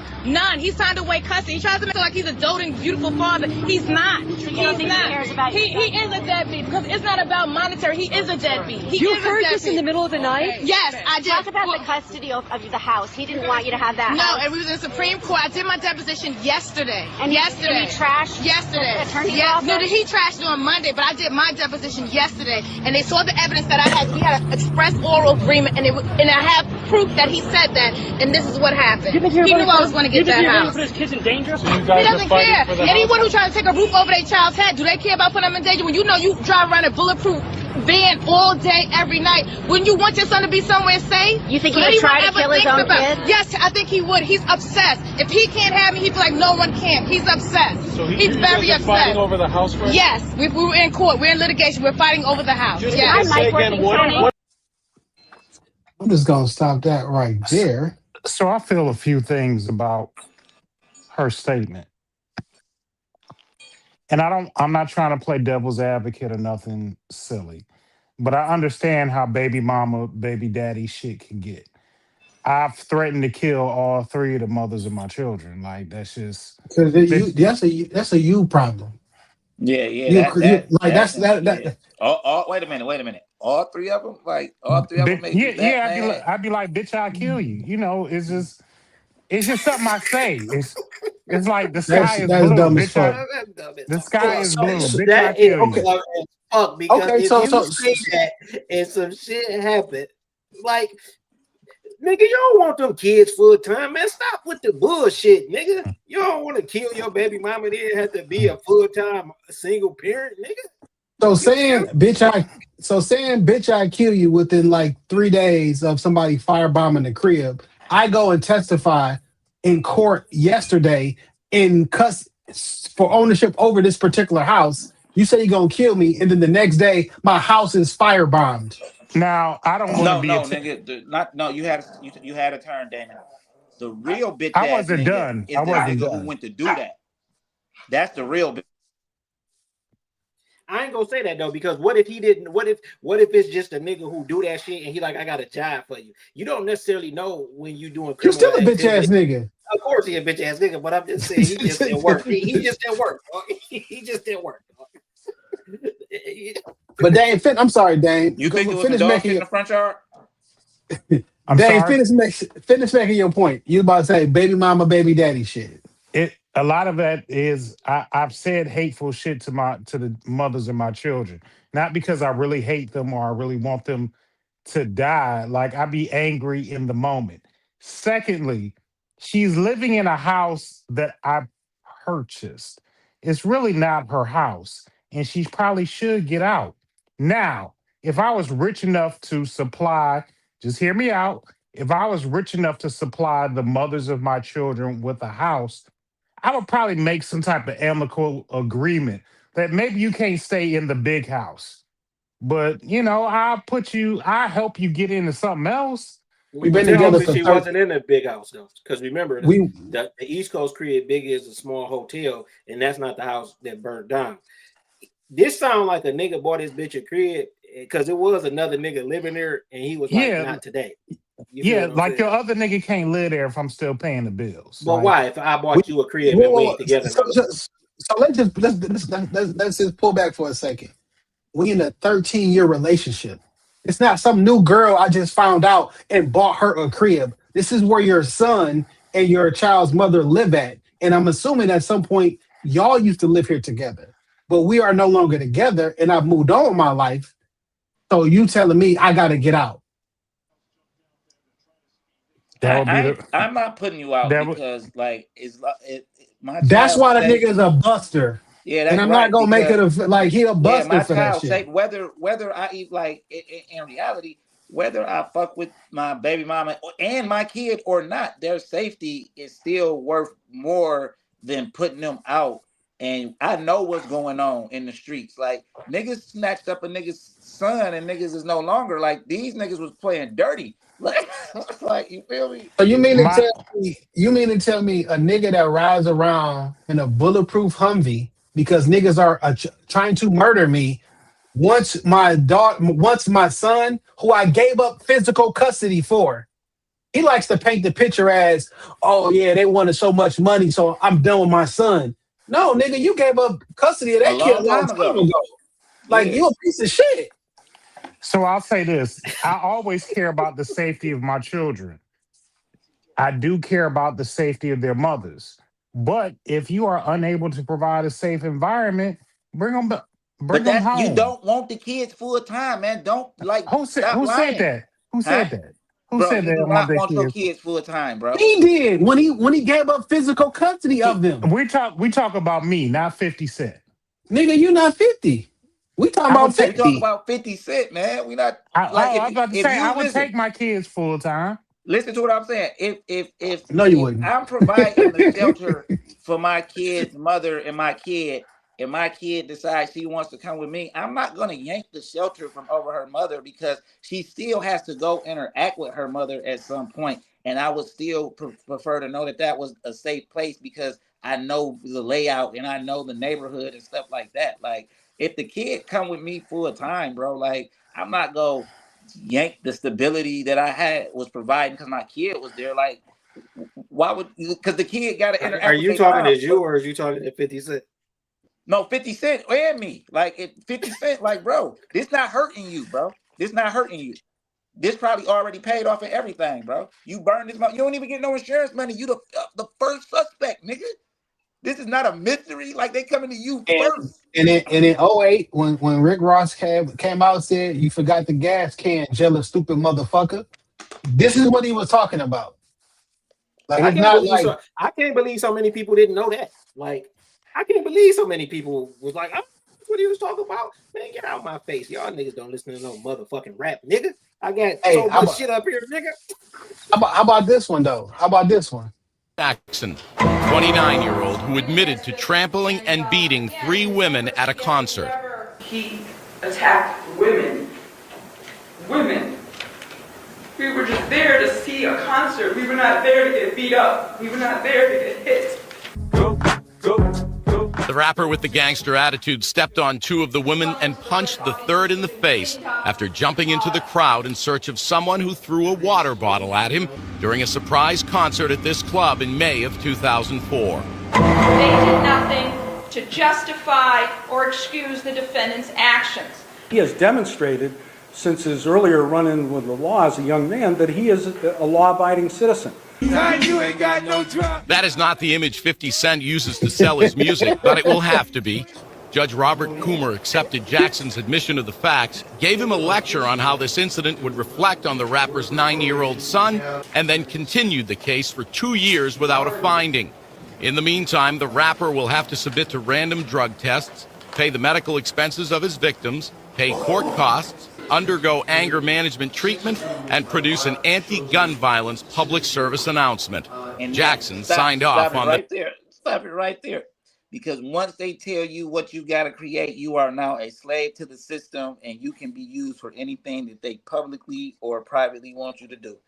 S6: He signed away custody. He tries to make it like he's a doting, beautiful father. He's not.
S5: You don't think he cares about
S6: He
S5: you?
S6: is a deadbeat because it's not about monetary. He is a deadbeat. He
S7: You
S6: is a
S7: heard this in
S6: deadbeat.
S7: the middle of the night?
S6: Yes, I did.
S5: Talk about
S6: Well,
S5: the custody of the house. He didn't want you to have that
S6: no,
S5: house.
S6: and we was in Supreme Court. I did my deposition yesterday.
S5: And
S6: yesterday.
S5: he trashed
S6: Yesterday.
S5: the attorney's
S6: Yes. No,
S5: office?
S6: he trashed it on Monday, but I did my deposition yesterday, and they saw the evidence that I had. We had an express oral agreement, and I have proof that he said that, and this is what happened. He knew I was going to get that house.
S7: his kids in danger?
S8: So you
S6: He
S8: guys are
S6: doesn't
S8: fighting
S6: care.
S8: for the
S6: Anyone
S8: house?
S6: who tries to take a roof over their child's head, do they care about putting them in danger? When you know you drive around a bulletproof van all day, every night, wouldn't you want your son to be somewhere safe?
S5: You think he
S6: Would
S5: would try
S6: anyone
S5: to
S6: ever
S5: kill his
S6: think
S5: own
S6: about-
S5: kid?
S6: Yes, I think he would. He's obsessed. If he can't have me, he'd be like, no one can. He's obsessed.
S8: So
S6: He's
S8: you
S6: very
S8: guys are fighting
S6: upset.
S8: over the house right
S6: Yes, we were in court. We're in litigation. We're fighting over the house.
S8: Just
S6: Yes.
S8: say again,
S5: working
S8: what
S5: County.
S1: I'm just gonna stop that right there.
S2: So I feel a few things about her statement. And I'm not trying to play devil's advocate or nothing silly, but I understand how baby mama, baby daddy shit can get. I've threatened to kill all three of the mothers of my children. Like that's just
S1: Because that's a you problem.
S3: Yeah, wait a minute. All three of them, make you that mad?
S2: I'd be like, bitch, I'll kill you. You know, it's just something I say. It's like the sky is
S1: That's
S2: blue.
S1: dumb as
S2: Bitch,
S1: fuck.
S2: the sky is blue. Bitch,
S4: That
S2: I kill
S4: is
S2: you.
S4: dumb as fuck because
S1: Okay,
S4: if
S1: so-
S4: you
S1: so-
S4: say that and some shit happen, like, nigga, you don't want them kids full time, man. Stop with the bullshit, nigga. You don't want to kill your baby mama, then have to be a full time single parent, nigga.
S1: So saying bitch I kill you within like 3 days of somebody firebombing the crib. I go and testify in court yesterday for ownership over this particular house. You say you're gonna kill me, and then the next day my house is firebombed.
S2: Now I don't want to be.
S3: Nigga. You had a turn, Damon. The real bitch
S2: I
S3: ass
S2: wasn't
S3: nigga
S2: done.
S3: is
S2: I
S3: the
S2: wasn't
S3: nigga
S2: done.
S3: who went to do that. That's the real bitch.
S4: I ain't gonna say that though, because what if he didn't? What if it's just a nigga who do that shit and he like, I got a job for you. You don't necessarily know when you doing.
S1: You're still a
S4: criminal
S1: bitch ass
S4: activity.
S1: nigga.
S4: Of course he a bitch ass nigga, but I'm just saying he just didn't work. He just didn't work. Dog. He just didn't work. Dog.
S1: But Dane, I'm sorry, Dane.
S3: You think it was
S1: finish
S3: the dog
S1: making
S3: shit in
S1: your,
S3: the front yard?
S2: I'm
S1: Dane,
S2: sorry.
S1: finish making your point. You about to say baby mama, baby daddy shit.
S2: A lot of that is I've said hateful shit to the mothers of my children, not because I really hate them or I really want them to die. Like I be angry in the moment. Secondly, she's living in a house that I purchased. It's really not her house, and she probably should get out. Now, if I was rich enough to supply, just hear me out. If I was rich enough to supply the mothers of my children with a house, I would probably make some type of amicable agreement that maybe you can't stay in the big house, but I'll help you get into something else.
S1: We've been together for
S4: she
S1: 30
S4: wasn't in a big house though, because remember the East Coast created big as a small hotel, and that's not the house that burnt down. This sound like a nigga bought his bitch a crib because it was another nigga living there, and he was like, not today.
S2: Like your other nigga can't live there if I'm still paying the bills.
S4: But
S2: like,
S4: why? If I bought you a crib and we together,
S1: So let's just pull back for a second. We in a 13-year relationship. It's not some new girl I just found out and bought her a crib. This is where your son and your child's mother live at. And I'm assuming at some point y'all used to live here together, but we are no longer together and I've moved on with my life. So you telling me I got to get out.
S3: I'm not putting you out because
S1: That's
S3: child
S1: why the
S3: safe.
S1: nigga's a buster.
S3: Yeah,
S1: And
S3: that's
S1: I'm not
S3: right.
S1: gonna make it
S3: Because
S1: like he a
S3: yeah,
S1: buster
S3: my
S1: for that
S3: child safe.
S1: shit.
S3: Whether I eat like in reality, whether I fuck with my baby mama and my kid or not, their safety is still worth more than putting them out. And I know what's going on in the streets. Like niggas snatched up a nigga's son, and niggas is no longer like these niggas was playing dirty. Like you feel me?
S1: So you mean to
S2: My
S1: tell me a nigga that rides around in a bulletproof Humvee because niggas are trying to murder me once my son, who I gave up physical custody for, he likes to paint the picture as, oh yeah, they wanted so much money, so I'm done with my son. No, nigga, you gave up custody of
S3: A
S1: that kid
S3: long
S1: a long
S3: time
S1: time
S3: ago.
S1: ago. Like
S3: Yeah.
S1: you a piece of shit.
S2: So I'll say this. I always care about the safety of my children. I do care about the safety of their mothers. But if you are unable to provide a safe environment, bring them
S3: But that you
S2: home.
S3: don't want the kids full time, man. Don't like
S2: Who said
S3: stop lying.
S2: that? Who
S3: Huh?
S2: said that? Who
S3: Bro,
S2: said
S3: you
S2: they
S3: do
S2: don't want
S3: not
S2: their
S3: want your
S2: kids?
S3: kids full time, bro.
S1: He did when he gave up physical custody of them.
S2: We talk about me, not 50 Cent.
S1: Nigga, you not 50. We talking
S2: I would
S1: about
S2: say-
S3: We talk
S1: 50.
S3: about 50 Cent, man. We not
S2: I
S3: like
S2: was about to
S3: if
S2: say
S3: you
S2: I would
S3: listen,
S2: take my kids full time.
S3: listen to what I'm saying. If
S1: No, you
S3: if
S1: wouldn't.
S3: I'm providing the shelter for my kid's mother and my kid decides she wants to come with me, I'm not gonna yank the shelter from over her mother because she still has to go interact with her mother at some point. And I would still prefer to know that was a safe place because I know the layout and I know the neighborhood and stuff like that. Like if the kid come with me full time, bro, like I'm not gonna yank the stability that I was providing because my kid was there. Like, why would? Because the kid got to interact.
S4: Are
S3: with
S4: you
S3: their
S4: talking
S3: mom.
S4: as you, or are you talking at 50 Cent?
S3: No, 50 Cent and me. Like 50 Cent, like, bro, this not hurting you, bro. This not hurting you. This probably already paid off and everything, bro. You burned this money. You don't even get no insurance money. You the first suspect, nigga. This is not a mystery. Like they coming to you first.
S1: And in 08, when Rick Ross came out and said, you forgot the gas can, jealous, stupid motherfucker. This is what he was talking about. Like, it's not like,
S4: I can't believe so many people didn't know that. Like, I can't believe so many people was like, oh, that's what he was talking about. Man, get out of my face. Y'all niggas don't listen to no motherfucking rap, nigga. I got so much shit up here, nigga.
S1: How about this one, though? How about this one?
S9: Jackson, 29-year-old who admitted to trampling and beating 3 women at a concert.
S10: He attacked women. Women. We were just there to see a concert. We were not there to get beat up. We were not there to get hit.
S9: The rapper with the gangster attitude stepped on 2 of the women and punched the third in the face after jumping into the crowd in search of someone who threw a water bottle at him during a surprise concert at this club in May of 2004.
S10: They did nothing to justify or excuse the defendant's actions.
S11: He has demonstrated since his earlier run-in with the law as a young man that he is a law-abiding citizen.
S9: That is not the image 50 Cent uses to sell his music, but it will have to be. Judge Robert Coomer accepted Jackson's admission of the facts, gave him a lecture on how this incident would reflect on the rapper's 9-year-old son, and then continued the case for 2 years without a finding. In the meantime, the rapper will have to submit to random drug tests, pay the medical expenses of his victims, pay court costs, undergo anger management treatment, and produce an anti-gun violence public service announcement.
S3: And
S9: Jackson signed off on
S3: Stop it right there. Because once they tell you what you got to create, you are now a slave to the system, and you can be used for anything that they publicly or privately want you to do.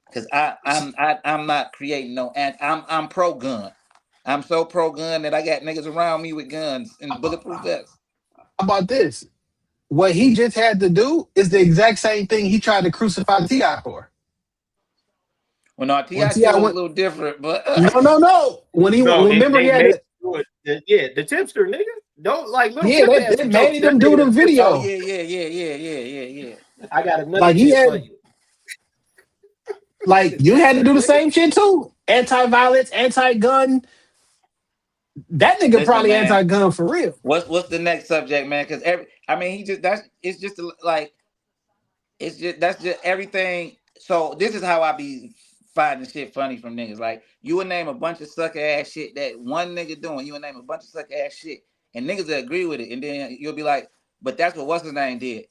S3: Because I'm not creating no, and I'm pro-gun. I'm so pro-gun that I got niggas around me with guns and bulletproof vests.
S1: How about this? What he just had to do is the exact same thing he tried to crucify T.I. for.
S3: Well, no, T.I. was a little different, but
S1: no. When he remember he had
S4: the tipster nigga. Don't like little
S1: they made him do the video.
S3: Oh, yeah.
S4: I got another
S1: like he had,
S4: for you.
S1: Like you had to do the same shit too. Anti-violence, anti-gun. That nigga probably anti-gun for real.
S3: What's the next subject, man? Because that's just everything. So this is how I be finding shit funny from niggas. Like, you would name a bunch of sucker ass shit that one nigga doing. You would name a bunch of sucker ass shit, and niggas will agree with it. And then you'll be like, but that's what what's his name did.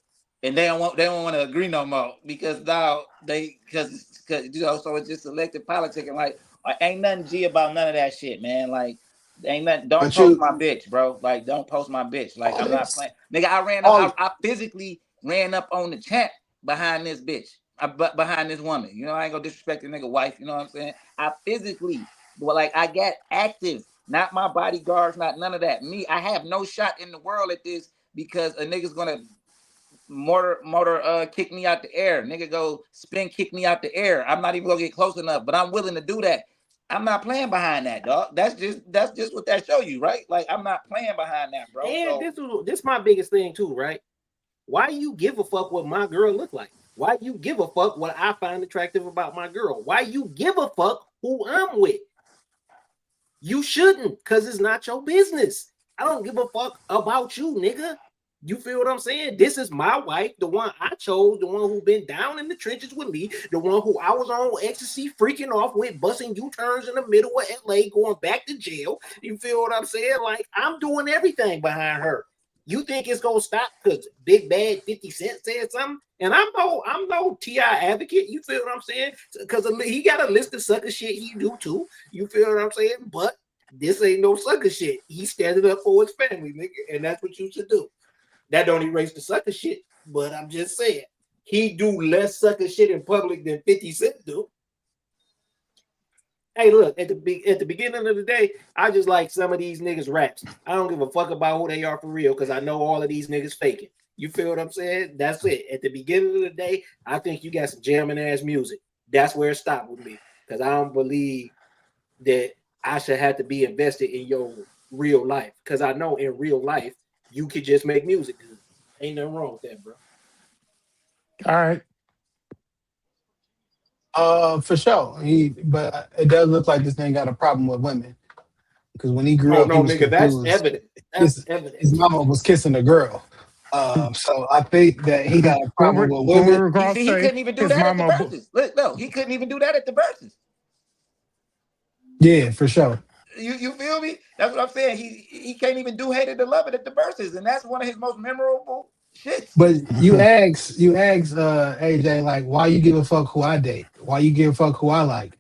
S3: And they don't want to agree no more because now because you know, so it's just selective politicking. Like, ain't nothing G about none of that shit, man. Like, ain't nothing. Don't post my bitch, bro. Like, don't post my bitch. Like, I'm not playing, nigga. I ran up. I physically ran up on the champ behind this bitch. Behind this woman. You know, I ain't gonna disrespect the nigga wife. You know what I'm saying? I physically, but like, I got active. Not my bodyguards. Not none of that. Me, I have no shot in the world at this because a nigga's gonna mortar kick me out the air. Nigga go spin kick me out the air. I'm not even gonna get close enough, but I'm willing to do that. I'm not playing behind that, dog. That's just what that show you, right? Like, I'm not playing behind that, bro.
S4: And so, this my biggest thing too, right? Why you give a fuck what my girl look like? Why you give a fuck what I find attractive about my girl? Why you give a fuck who I'm with? You shouldn't, because it's not your business. I don't give a fuck about you, nigga. You feel what I'm saying? This is my wife, the one I chose, the one who been down in the trenches with me, the one who I was on ecstasy freaking off with, busting U-turns in the middle of LA, going back to jail. You feel what I'm saying? Like, I'm doing everything behind her. You think it's gonna stop because Big Bad 50 Cent said something? And I'm no T.I. advocate. You feel what I'm saying? Because he got a list of sucker shit he do too. You feel what I'm saying? But this ain't no sucker shit. He standing up for his family, nigga, and that's what you should do. That don't erase the sucker shit, but I'm just saying he do less sucker shit in public than 50 Cent do. Hey, look, at the beginning of the day, I just like some of these niggas raps. I don't give a fuck about who they are for real because I know all of these niggas faking. You feel what I'm saying? That's it. At the beginning of the day, I think you got some jamming ass music. That's where it stopped with me because I don't believe that I should have to be invested in your real life because I know in real life you could just make music. Ain't nothing wrong with that, bro.
S2: All right.
S1: For sure. But it does look like this thing got a problem with women. Because when he grew up,
S4: no, nigga, that's evident. That's evident.
S1: His mama was kissing a girl. So I think that he got a problem with women.
S3: You see, he couldn't even do that at the verses. Look, no, he couldn't even do that at the verses.
S1: Yeah, for sure.
S3: You feel me? That's what I'm saying. He can't even do Hated to Love It at the verses, and that's one of his most memorable shits.
S1: But you ask AJ, like, why you give a fuck who I date? Why you give a fuck who I like?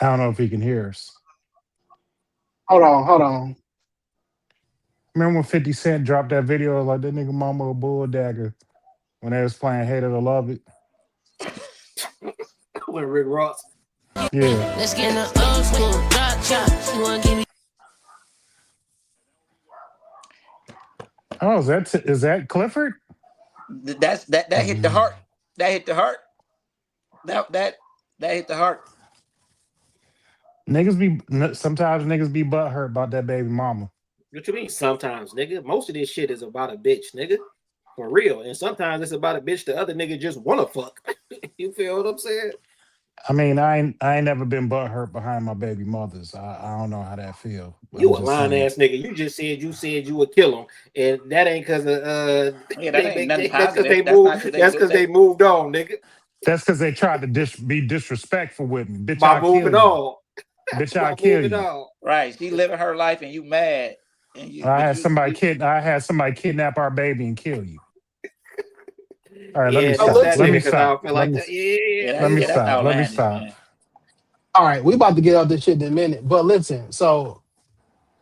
S2: I don't know if he can hear us.
S1: Hold on.
S2: Remember when 50 Cent dropped that video like that nigga mama a bull dagger when they was playing Hated to Love It?
S4: With Rick Ross.
S2: Yeah.
S12: Let's get in the old school drop chop. You wanna give me?
S2: Oh, is that Clifford?
S3: That hit the heart. That hit the heart. That hit the heart.
S2: Sometimes niggas be butthurt about that baby mama.
S4: What you mean sometimes, nigga? Most of this shit is about a bitch, nigga. For real. And sometimes it's about a bitch the other nigga just wanna fuck. You feel what I'm saying?
S2: I mean, I ain't never been butthurt behind my baby mothers. I don't know how that feel.
S4: You a lying ass nigga. You just said you would kill them, and that ain't because of that's because they moved on, nigga.
S2: That's because they tried to be disrespectful with me. Bitch,
S4: by moving on.
S2: Bitch, I kill you.
S4: On.
S3: Right? She living her life, and you mad. And
S2: I had somebody kidnap our baby and kill you. All right, let me stop. Let me stop.
S1: All right, we about to get off this shit in a minute. But listen, so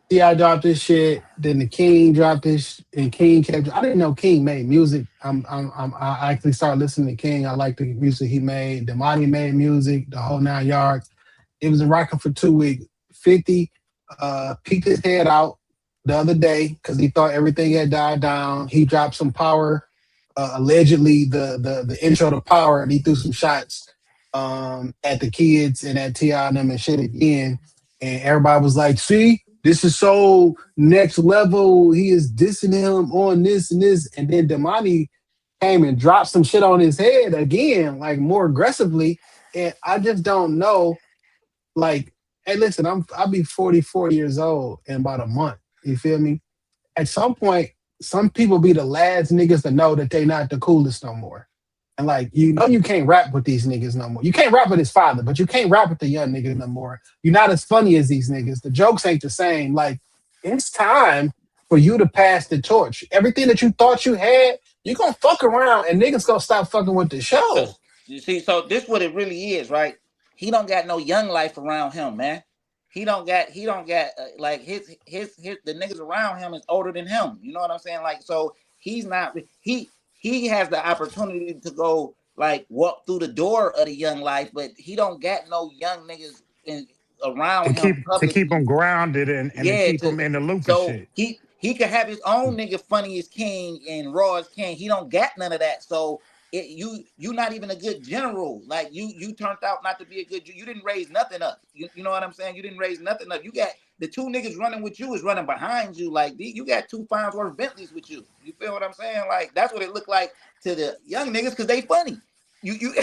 S1: T.I. dropped this shit, then the King dropped this, and King kept. I didn't know King made music. I actually started listening to King. I like the music he made. Damani made music, the whole 9 yards. It was a rocking for 2 weeks. 50 peeked his head out the other day because he thought everything had died down. He dropped some Power. Allegedly the intro to Power, and he threw some shots at the kids and at T.I. and them and shit again. And everybody was like, see, this is so next level. He is dissing him on this and this. And then Damani came and dropped some shit on his head again, like more aggressively. And I just don't know, like, hey, listen, I'll be 44 years old in about a month. You feel me? At some point, some people be the last niggas to know that they not the coolest no more. And like, you know, you can't rap with these niggas no more. You can't rap with his father, but you can't rap with the young niggas no more. You're not as funny as these niggas. The jokes ain't the same. Like, it's time for you to pass the torch. Everything that you thought you had, you gonna fuck around and niggas gonna stop fucking with the show.
S3: You see, so this what it really is, right? He don't got no young life around him, man. He don't got like his the niggas around him is older than him. You know what I'm saying? Like, so he's not he has the opportunity to go like walk through the door of the young life, but he don't got no young niggas around him
S2: to keep him grounded and to keep him in the loop
S3: so
S2: of shit.
S3: He could have his own nigga funny as king and raw as king. He don't got none of that. So you not even a good general. Like you turned out not to be a good. You didn't raise nothing up. You know what I'm saying? You didn't raise nothing up. You got the two niggas running with you is running behind you. Like you got two Farnsworth Bentleys with you. You feel what I'm saying? Like that's what it looked like to the young niggas because they funny. You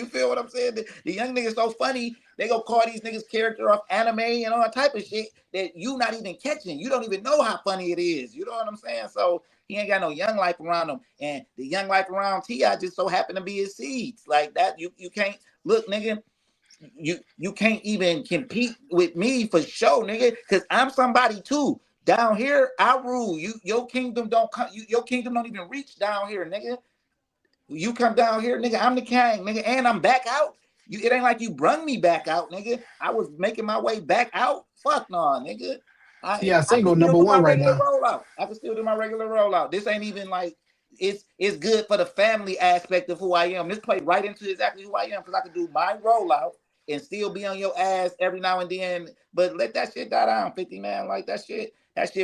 S3: feel what I'm saying? The young niggas so funny, they go call these niggas character off anime and all type of shit that you not even catching. You don't even know how funny it is. You know what I'm saying? So he ain't got no young life around him. And the young life around T.I. just so happen to be his seeds. Like that, you can't look, nigga. You can't even compete with me for sure, nigga, because I'm somebody too. Down here, I rule. Your kingdom don't come, your kingdom don't even reach down here, nigga. You come down here, nigga, I'm the king, nigga, and I'm back out. It ain't like you brung me back out, nigga. I was making my way back out. Fuck no, nigga.
S1: Single number one right now.
S3: I can still do my regular rollout. This ain't even like it's good for the family aspect of who I am. This played right into exactly who I am because I could do my rollout and still be on your ass every now and then. But let that shit die down, 50, man. Like that shit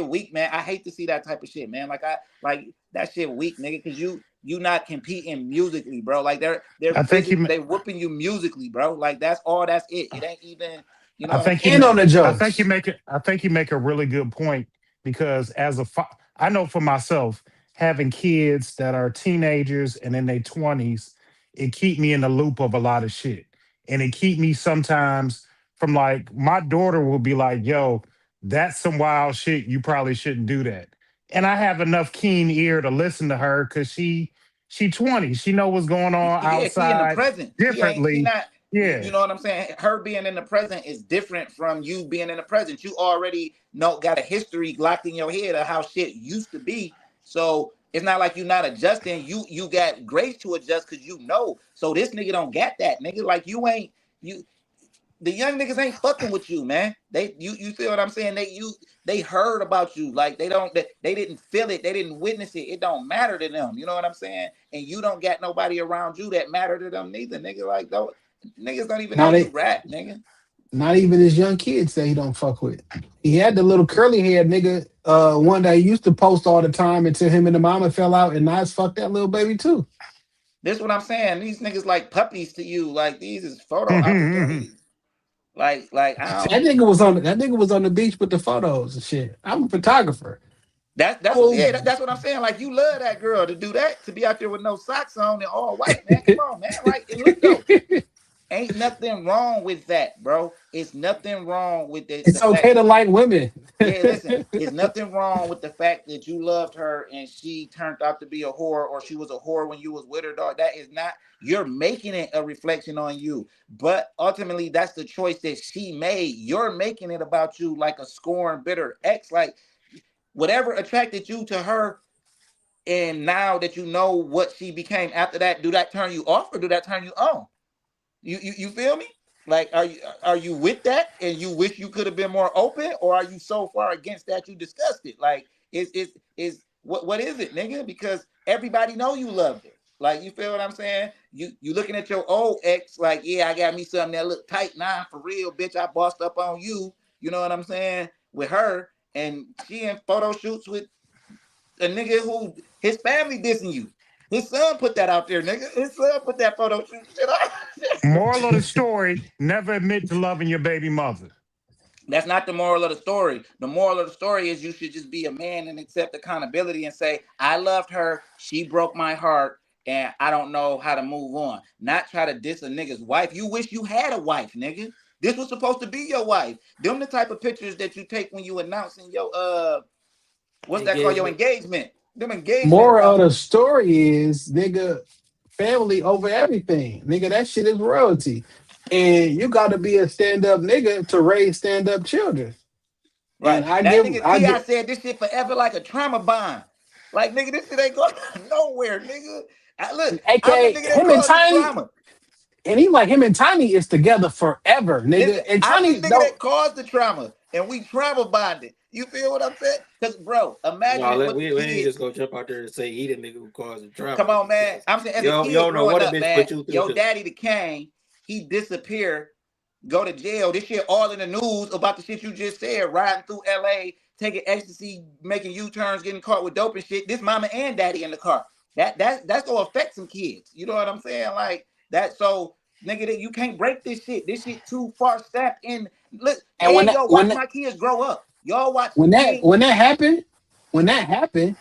S3: weak, man. I hate to see that type of shit, man. Like that shit weak, nigga, because you not competing musically, bro. Like they whooping you musically, bro. Like that's it. It ain't even, you know.
S2: I think you make a really good point because I know for myself, having kids that are teenagers and in their 20s, it keep me in the loop of a lot of shit. And it keep me sometimes from like, my daughter will be like, yo, that's some wild shit. You probably shouldn't do that. And I have enough keen ear to listen to her because she 20. She know what's going on outside.
S3: She in the present.
S2: Differently.
S3: You know what I'm saying? Her being in the present is different from you being in the present. You already got a history locked in your head of how shit used to be. So it's not like you're not adjusting. You got grace to adjust because you know. So this nigga don't get that, nigga. Like the young niggas ain't fucking with you, man. You feel what I'm saying? They heard about you. Like they didn't feel it. They didn't witness it. It don't matter to them. You know what I'm saying? And you don't got nobody around you that matter to them neither, nigga. Like those niggas don't even know you rap, nigga.
S1: Not even his young kids that he don't fuck with. He had the little curly haired nigga, one that he used to post all the time until him and the mama fell out, and Nas fucked that little baby too.
S3: This what I'm saying. These niggas like puppies to you. Like these is photo opportunities. Like that
S1: nigga was on the beach with the photos and shit. I'm a photographer.
S3: That's what I'm saying. Like you love that girl to do that, to be out there with no socks on and all white, man. Come on, man. Like it look dope. Ain't nothing wrong with that, bro. It's nothing wrong with it.
S1: It's okay to like women.
S3: Yeah, listen, there's nothing wrong with the fact that you loved her and she turned out to be a whore, or she was a whore when you was with her, dog. That is not, you're making it a reflection on you. But ultimately, that's the choice that she made. You're making it about you like a scorned, bitter ex. Like whatever attracted you to her, and now that you know what she became after that, do that turn you off or do that turn you on? You feel me? Like, are you with that and you wish you could have been more open, or are you so far against that you discussed it? Like, what is it, nigga? Because everybody know you loved it. Like, you feel what I'm saying? You looking at your old ex like, yeah, I got me something that look tight now, for real, bitch. I bossed up on you. You know what I'm saying? With her, and she in photo shoots with a nigga who his family dissing you. His son put that out there, nigga. His son put that photo shoot shit out.
S2: Moral of the story, never admit to loving your baby mother.
S3: That's not the moral of the story. The moral of the story is you should just be a man and accept accountability and say, I loved her, she broke my heart, and I don't know how to move on. Not try to diss a nigga's wife. You wish you had a wife, nigga. This was supposed to be your wife. Them the type of pictures that you take when you announcing your what's that called? Your engagement. Them engagement
S1: Moral of
S3: songs.
S1: the story is, nigga, family over everything. Nigga, that shit is royalty. And you gotta be a stand-up nigga to raise stand-up children.
S3: Right.
S1: And I
S3: That
S1: give
S3: nigga
S1: I
S3: T.I.
S1: get
S3: said this shit forever like a trauma bond. Like, nigga, this shit ain't going nowhere, nigga. Look, I'm
S1: AKA
S3: the nigga that
S1: him and
S3: caused the
S1: Tiny,
S3: trauma.
S1: and he like him and Tiny is together forever, nigga. And
S3: I'm
S1: Tiny
S3: the nigga
S1: don't
S3: that caused the trauma, and we trauma bonded. You feel what I'm saying? Because, bro, imagine
S4: No,
S3: what
S4: we
S3: the
S4: ain't
S3: kids.
S4: just gonna jump out there and say he the nigga who caused the trauma.
S3: Come on, man. I'm saying, as a
S4: You
S3: kid
S4: don't know
S3: growing
S4: what a
S3: up,
S4: bitch
S3: man,
S4: put you through.
S3: your daddy, the king, he disappeared, go to jail. This shit all in the news about the shit you just said, riding through L.A., taking ecstasy, making U-turns, getting caught with dope and shit. This mama and daddy in the car. That's gonna affect some kids. You know what I'm saying? Like that. So, nigga, that you can't break this shit. This shit too far stepped in. Look,
S1: and
S3: and yo, watch my kids grow up. Y'all watch
S1: when
S3: King.
S1: that happened,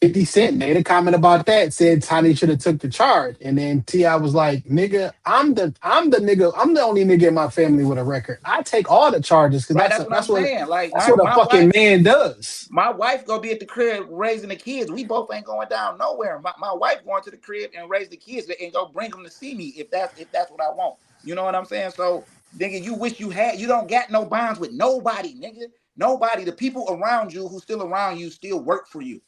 S1: 50 Cent made a comment about that, said Tiny should have took the charge. And then T.I. was like, nigga, I'm the nigga, I'm the only nigga in my family with a record. I take all the charges because
S3: Right, that's what I'm saying. Like
S1: that's what a
S3: my
S1: fucking
S3: wife,
S1: man does.
S3: my wife gonna be at the crib raising the kids. We both ain't going down nowhere. My wife going to the crib and raise the kids and go bring them to see me if that's what I want. You know what I'm saying? So, nigga, you wish you don't got no bonds with nobody, nigga. Nobody. The people around you who still around you still work for you.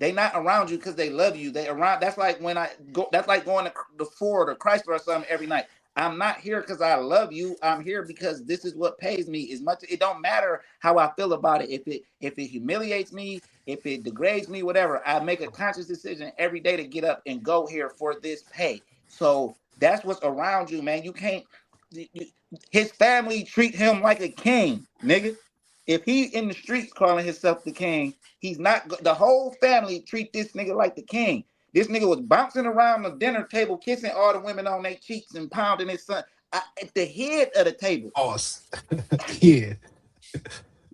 S3: They not around you because they love you. They around. That's like when I go. That's like going to the Ford or Chrysler or something every night. I'm not here because I love you. I'm here because this is what pays me. As much, it don't matter how I feel about it. If it humiliates me, if it degrades me, whatever, I make a conscious decision every day to get up and go here for this pay. So that's what's around you, man. You can't. His family treat him like a king, nigga. If he in the streets calling himself the king, he's not. The whole family treat this nigga like the king. This nigga was bouncing around the dinner table, kissing all the women on their cheeks and pounding his son at the head of the table.
S1: Oh, yeah.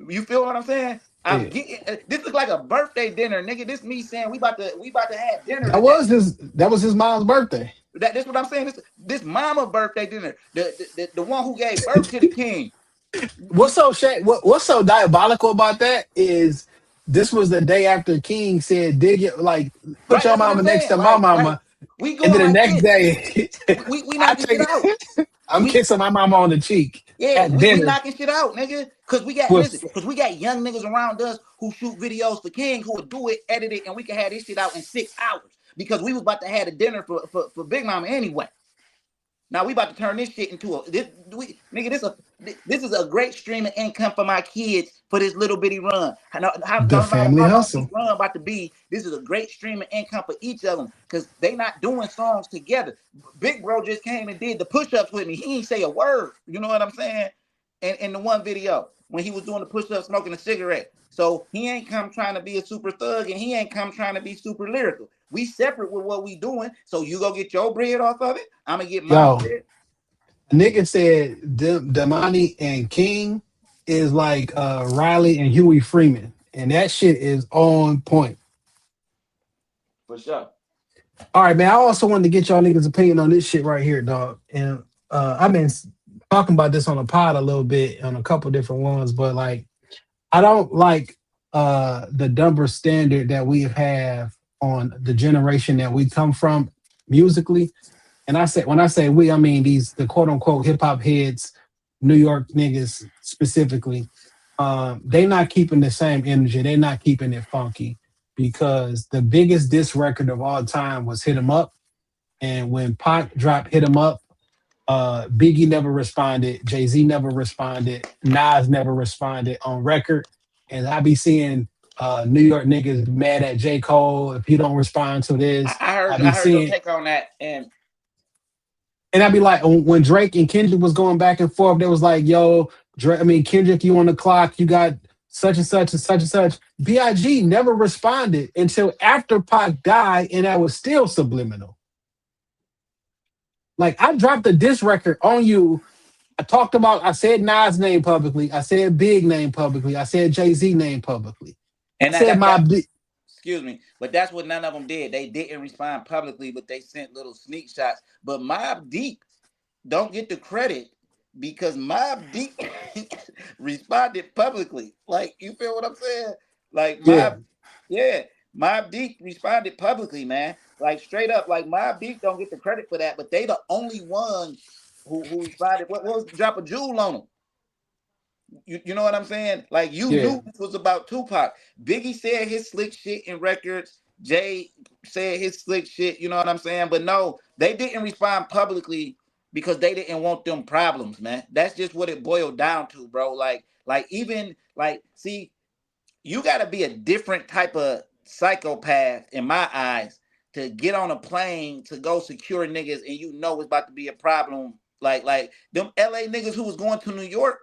S3: You feel what I'm saying? I'm getting. This is like a birthday dinner, nigga. This me saying we about to have dinner.
S1: That was his mom's birthday.
S3: That's what I'm saying. This mama birthday dinner. The one who gave birth to the king.
S1: What's so diabolical about that is this was the day after King said, "Dig it, like put your mama next to my mama."
S3: We
S1: and then the
S3: like
S1: next
S3: this.
S1: day,
S3: we knocking it out.
S1: I'm kissing my mama on the cheek.
S3: Yeah,
S1: at
S3: we
S1: dinner.
S3: knocking shit out, nigga. Cause we got young niggas around us who shoot videos for King who would do it, edit it, and we can have this shit out in 6 hours because we was about to have a dinner for Big Mama anyway. Now we about to turn this shit into this is a great stream of income for my kids for this little bitty run.
S1: The family hustle
S3: run about to be. This is a great stream of income for each of them because they not doing songs together. Big Bro just came and did the push-ups with me. He ain't say a word. You know what I'm saying? And in the one video when he was doing the push-ups, smoking a cigarette. So he ain't come trying to be a super thug and he ain't come trying to be super lyrical. We separate with what we doing. So you go get your bread off of it. I'm gonna get my bread.
S1: Nigga said Damani and King is like Riley and Huey Freeman, and that shit is on point.
S3: For sure.
S1: All right, man. I also wanted to get y'all niggas' opinion on this shit right here, dog. And I've been talking about this on the pod a little bit on a couple different ones, but like I don't like the double standard that we have on the generation that we come from musically. And when I say we, I mean the quote unquote hip hop heads, New York niggas specifically. They not keeping the same energy. They're not keeping it funky because the biggest diss record of all time was Hit 'Em Up. And when Pac dropped Hit 'Em Up, Biggie never responded. Jay-Z never responded. Nas never responded on record. And I be seeing New York niggas mad at J. Cole if he don't respond to this.
S3: I heard your take on that.
S1: And I'd be like, when Drake and Kendrick was going back and forth, they was like, yo, Kendrick, you on the clock, you got such and such and such and such. B.I.G. never responded until after Pac died, and that was still subliminal. Like, I dropped a diss record on you. I said Nas' name publicly. I said Big name publicly. I said Jay-Z name publicly.
S3: And excuse me, but that's what none of them did. They didn't respond publicly, but they sent little sneak shots. But Mobb Deep don't get the credit because Mobb Deep responded publicly. Like, you feel what I'm saying? Like, Mobb Deep responded publicly, man. Like straight up, like Mobb Deep don't get the credit for that, but they the only ones who responded. What was drop a jewel on them? You know what I'm saying? Like you knew this was about Tupac. Biggie said his slick shit in records. Jay said his slick shit. You know what I'm saying? But no, they didn't respond publicly because they didn't want them problems, man. That's just what it boiled down to, bro. Like even like, see, you got to be a different type of psychopath in my eyes to get on a plane to go secure niggas and you know it's about to be a problem. Like them LA niggas who was going to New York,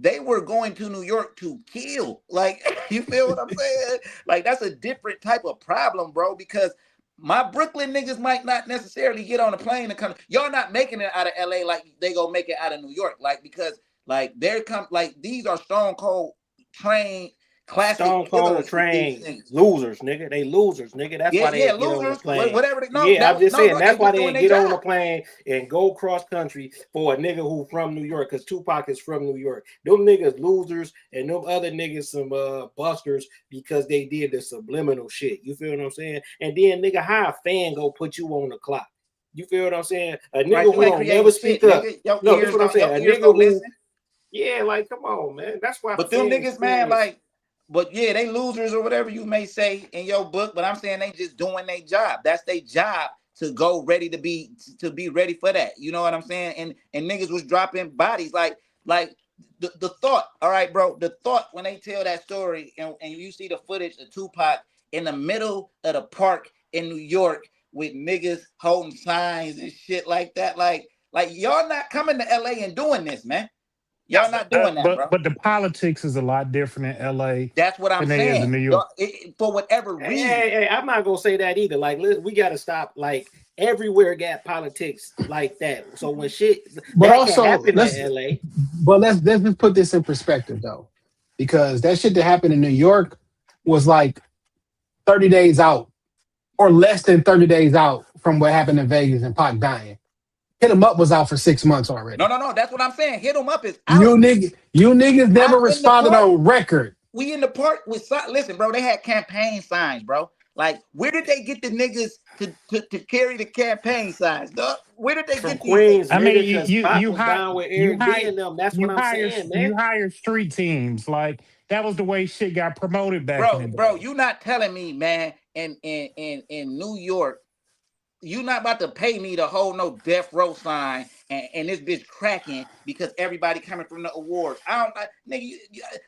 S3: they were going to New York to kill. Like, you feel what I'm saying? Like, that's a different type of problem, bro, because my Brooklyn niggas might not necessarily get on a plane and come. Y'all not making it out of LA like they go make it out of New York. Like, because like these are stone cold trained classic
S4: Stone Cold trained losers, nigga. They losers, nigga. That's why they get on the plane.
S3: Whatever they,
S4: I'm just saying that's why they get on the plane and go cross country for a nigga who from New York, because Tupac is from New York. Them niggas losers and them other niggas some busters because they did the subliminal shit. You feel what I'm saying? And then nigga, how a fan go put you on the clock? You feel what I'm saying? A nigga who don't never speak up. No, that's what I'm saying. A nigga who, yeah, like come on, man. That's why.
S3: But them niggas, man, like. But yeah, they losers or whatever you may say in your book, but I'm saying they just doing their job. That's their job to go ready to be ready for that. You know what I'm saying? And niggas was dropping bodies like the thought. All right, bro. The thought when they tell that story and you see the footage of Tupac in the middle of the park in New York with niggas holding signs and shit like that. Like y'all not coming to LA and doing this, man. Y'all not doing that, bro.
S2: But the politics is a lot different in LA.
S3: That's what I'm saying.
S2: In New York.
S3: For whatever reason.
S4: Hey, I'm not gonna say that either. Like, we gotta stop. Like, everywhere got politics like that. So when shit,
S1: but
S4: that
S1: also
S4: can happen in LA.
S1: But let's just put this in perspective though, because that shit that happened in New York was like 30 days out, or less than 30 days out from what happened in Vegas and Pac dying. Hit 'em Up was out for 6 months already.
S3: No. That's what I'm saying. Hit 'em Up is out.
S1: You niggas never responded on record.
S3: We in the park with, listen, bro, they had campaign signs, bro. Like, where did they get the niggas to carry the campaign signs, dog? Where did they get
S4: Queens?
S2: I mean, you hire street teams. Like, that was the way shit got promoted back in the day.
S3: Bro, you not telling me, man, in New York, you not about to pay me to hold no death row sign and this bitch cracking because everybody coming from the awards. I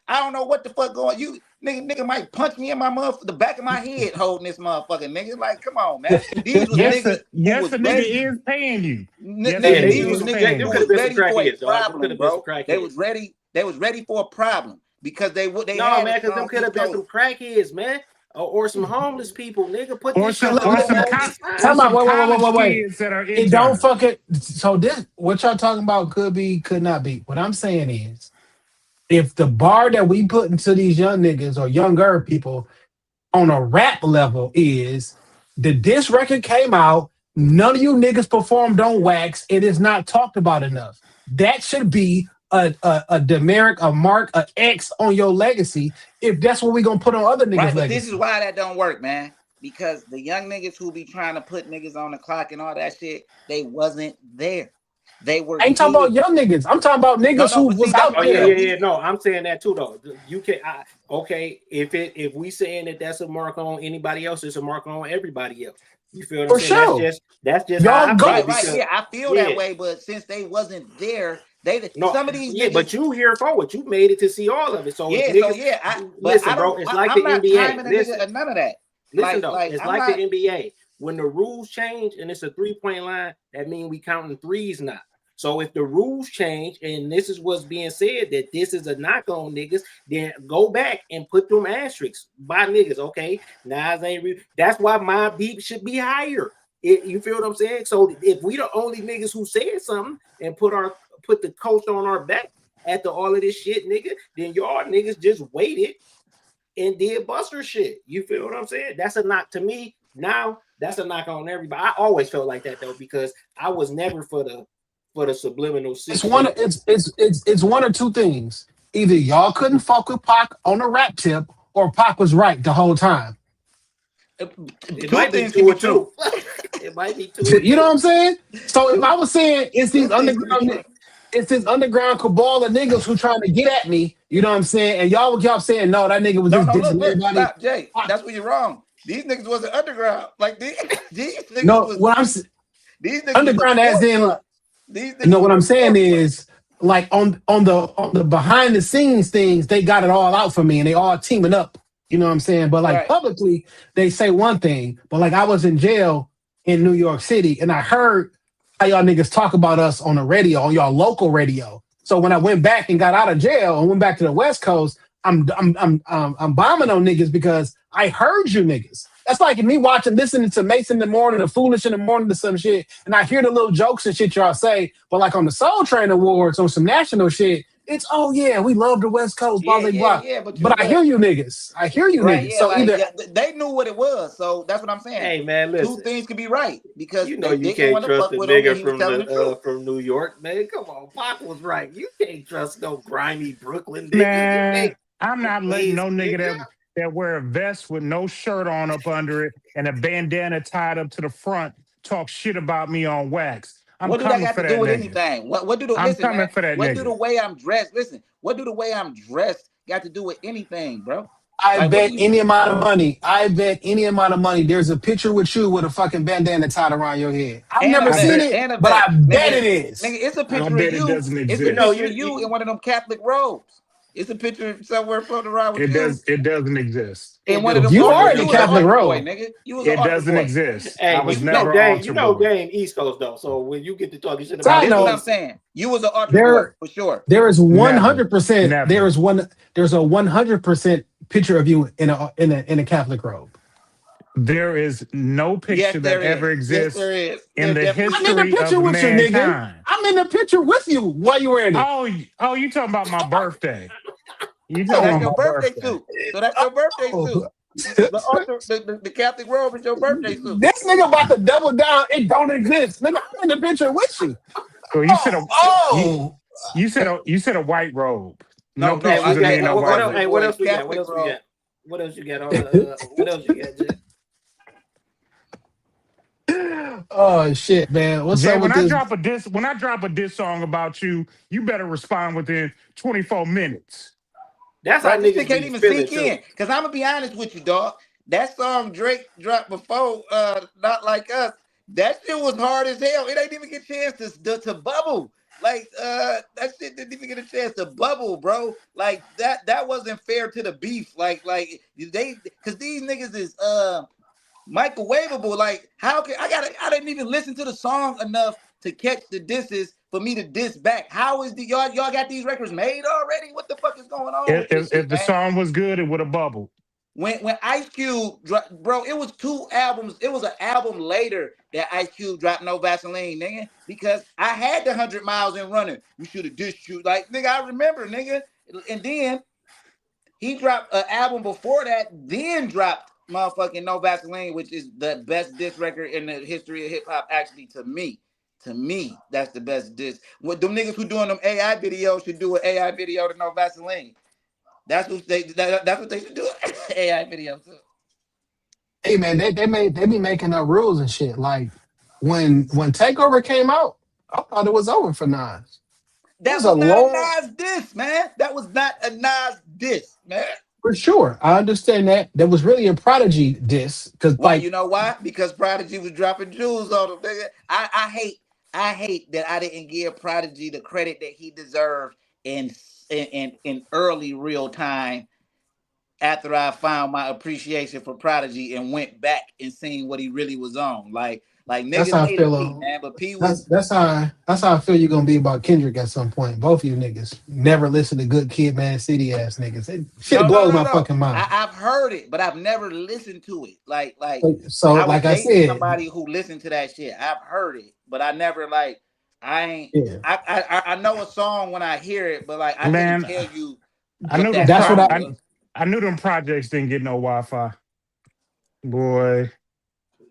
S3: don't know what the fuck going. You nigga might punch me in my the back of my head holding this motherfucker, nigga. Like, come on, man. These was niggas.
S2: Yes, the nigga is paying you.
S3: These was niggas ready for a problem, bro. They was ready for a problem because they
S4: no, man, because them could have been some crackheads, man. Or some homeless people, nigga. Put this shit on.
S1: Wait. It don't fucking. So this, what y'all talking about could be, could not be. What I'm saying is, if the bar that we put into these young niggas or younger people on a rap level is that this record came out, none of you niggas performed on wax, it is not talked about enough. That should be a demerit, a mark, a X on your legacy, if that's what we gonna put on other niggas'
S3: right, but
S1: legacy.
S3: This is why that don't work, man. Because the young niggas who be trying to put niggas on the clock and all that shit, they wasn't there. They were.
S1: I ain't talking about young niggas. I'm talking about niggas who was out there.
S4: Yeah. No, I'm saying that too, though. You can, okay. If we saying that that's a mark on anybody else, it's a mark on everybody else. You feel what I'm saying?
S1: Sure.
S4: That's just
S1: y'all go.
S3: Right. Yeah, I feel that way. But since they wasn't there. Some of these niggas,
S4: but you here for it. You made it to see all of it. So listen, bro. It's like the NBA.
S3: Listen, none of that.
S4: Listen, though, it's like the NBA. When the rules change and it's a 3-point line, that means we counting threes now. So if the rules change and this is what's being said that this is a knock on niggas, then go back and put them asterisks by niggas. Okay, Nas ain't. That's why Mobb Deep should be higher. You feel what I'm saying? So if we the only niggas who said something and put the coach on our back after all of this shit, nigga, then y'all niggas just waited and did Buster shit. You feel what I'm saying? That's a knock to me. Now that's a knock on everybody. I always felt like that though, because I was never for the subliminal system.
S1: It's one or two things. Either y'all couldn't fuck with Pac on a rap tip, or Pac was right the whole time.
S4: It might be 2 or 2. It might be 2 or 2.
S1: You know what I'm saying? So if I was saying it's these underground cabal of niggas who trying to get at me, you know what I'm saying? And y'all saying no, that nigga was just dissing
S3: look,
S1: everybody.
S3: stop, Jay. That's where you're wrong. These niggas wasn't underground. Like these niggas
S1: No,
S3: was,
S1: what I'm
S3: these niggas
S1: underground
S3: was
S1: as in
S3: these niggas
S1: no, what I'm
S3: was
S1: saying is like on the behind the scenes things, they got it all out for me and they all teaming up. You know what I'm saying? But like
S3: Right.
S1: publicly, they say one thing, but like I was in jail in New York City and I heard how y'all niggas talk about us on the radio, on y'all local radio. So when I went back and got out of jail and went back to the West Coast, I'm bombing on niggas because I heard you niggas. That's like me listening to Mason in the morning or Foolish in the morning or some shit, and I hear the little jokes and shit y'all say, but like on the Soul Train Awards on some national shit, it's oh yeah, we love the West Coast, blah blah blah. But I hear you niggas. I hear you niggas.
S3: Yeah,
S1: So
S3: like,
S1: either
S3: they knew what it was, so that's what I'm saying.
S4: Hey man, listen.
S3: Two things could be right because
S4: You know
S3: they
S4: you
S3: didn't
S4: can't
S3: want to
S4: trust
S3: fuck
S4: a
S3: with him
S4: nigga
S3: and he was telling the truth.
S4: from New York, man. Come on, Pac was right. You can't trust no grimy Brooklyn nigga.
S2: Man, I'm not letting no nigga that wear a vest with no shirt on up under it and a bandana tied up to the front talk shit about me on wax. I'm
S3: What do that
S2: coming
S3: got
S2: for
S3: to
S2: that
S3: do with
S2: nigga.
S3: anything? What do the
S2: I'm
S3: listen,
S2: coming
S3: man?
S2: for that
S3: What
S2: nigga.
S3: do the way I'm dressed? Listen, what do the way I'm dressed got to do with anything, bro?
S1: I
S3: Like,
S1: bet any amount of money. There's a picture with you with a fucking bandana tied around your head. I've
S3: And
S1: never
S3: a
S1: seen
S3: vest,
S1: it,
S3: and a
S1: but I
S3: vest.
S1: bet
S3: Nigga,
S1: it is.
S3: Nigga, it's a
S2: I
S3: picture
S2: bet
S3: of
S2: it
S3: you.
S2: doesn't
S3: It's a
S2: exist.
S3: picture of you in one of them Catholic robes. It's a picture somewhere floating around with you.
S2: It doesn't exist.
S3: In one of them
S1: You
S3: altar-
S1: are in
S3: you
S1: the
S3: was an
S1: Catholic
S3: altar
S1: robe.
S3: boy, nigga. You was an
S2: It
S3: altar
S2: doesn't
S3: boy.
S2: exist.
S4: Hey,
S2: I was
S4: you
S2: never
S4: know,
S2: altar
S4: you know,
S2: boy.
S4: Dane East Coast though. So when you get to talking shit
S1: Side
S4: about
S3: This is what
S1: note,
S3: I'm saying. You was an altar boy
S1: there
S3: for sure.
S1: there is 100%.
S2: Never.
S1: There's a 100% picture of you in a Catholic robe.
S2: There is no
S3: Yes,
S2: picture that
S3: there
S2: ever
S3: is. Yes,
S2: exists
S3: there is.
S2: in the
S1: I'm in the
S2: history
S1: picture
S2: of
S1: with you, nigga.
S2: mankind.
S1: I'm in the picture with you while you were in it.
S2: Oh, you talking about my birthday? You
S3: So
S2: talking
S3: that's
S2: about
S3: your
S2: my
S3: birthday
S2: birthday?
S3: suit. So that's your birthday
S1: Oh.
S3: suit. The Catholic robe is your birthday suit.
S1: This nigga about to double down. It don't exist, nigga. I'm in the picture with you.
S2: So you said
S1: Oh,
S2: you said a white robe.
S3: No,
S2: No
S3: no,
S2: pictures of me in no
S4: what,
S2: white
S4: else,
S2: robe.
S4: hey, what else we got?
S3: Catholic
S4: What else we
S3: robe.
S4: got? What else you got on the? What else you got, Jay?
S1: oh shit, man. What's
S2: Jay,
S1: up with
S2: when I
S1: this?
S2: drop a diss song about you, you better respond within 24 minutes.
S4: That's
S3: Right,
S4: how
S3: this
S4: niggas
S3: shit can't
S4: be
S3: even
S4: feeling
S3: sink in.
S4: too.
S3: Cause I'm gonna be honest with you, dog. That song Drake dropped before, Not Like Us. That shit was hard as hell. It ain't even get a chance to bubble. Like that shit didn't even get a chance to bubble, bro. Like that wasn't fair to the beef. Like they, cause these niggas is microwavable. Like how can I didn't even listen to the song enough to catch the disses for me to diss back. How is y'all got these records made already? What the fuck is going on with this shit,
S2: If the
S3: man?
S2: song was good, it would have bubbled.
S3: When Ice Cube dropped, bro, it was 2 albums. It was an album later that Ice Cube dropped No Vaseline, nigga. Because I had the 100 miles in running. We should have dissed you. Like, nigga, I remember, nigga. And then he dropped an album before that, then dropped motherfucking No Vaseline, which is the best diss record in the history of hip hop, actually, to me. To me, that's the best diss. What them niggas who doing them AI videos should do an AI video to No Vaseline. That's what they should do. AI videos too.
S1: Hey man, they be making up rules and shit. Like when Takeover came out, I thought it was over for Nas.
S3: That was not a Nas diss, man. That was not a Nas diss, man.
S1: For sure, I understand that. That was really a Prodigy diss because, like,
S3: you know why? Because Prodigy was dropping jewels on them. Nigga. I hate that I didn't give Prodigy the credit that he deserved in early real time after I found my appreciation for Prodigy and went back and seen what he really was on. Like
S1: that's how
S3: niggas
S1: I
S3: hated
S1: feel.
S3: P, man, but P was
S1: That's how I feel you're gonna be about Kendrick at some point. Both of you niggas never listen to Good Kid, Man City ass niggas. It shit blows my fucking mind.
S3: I've heard it, but I've never listened to it. Like
S1: so, like I said,
S3: somebody who listened to that shit. I've heard it, but I never I ain't.
S1: Yeah.
S3: I know a song when I hear it, but like I
S2: Man,
S3: couldn't tell you.
S2: I knew
S1: that's what
S2: I knew them projects didn't get no Wi-Fi. Boy,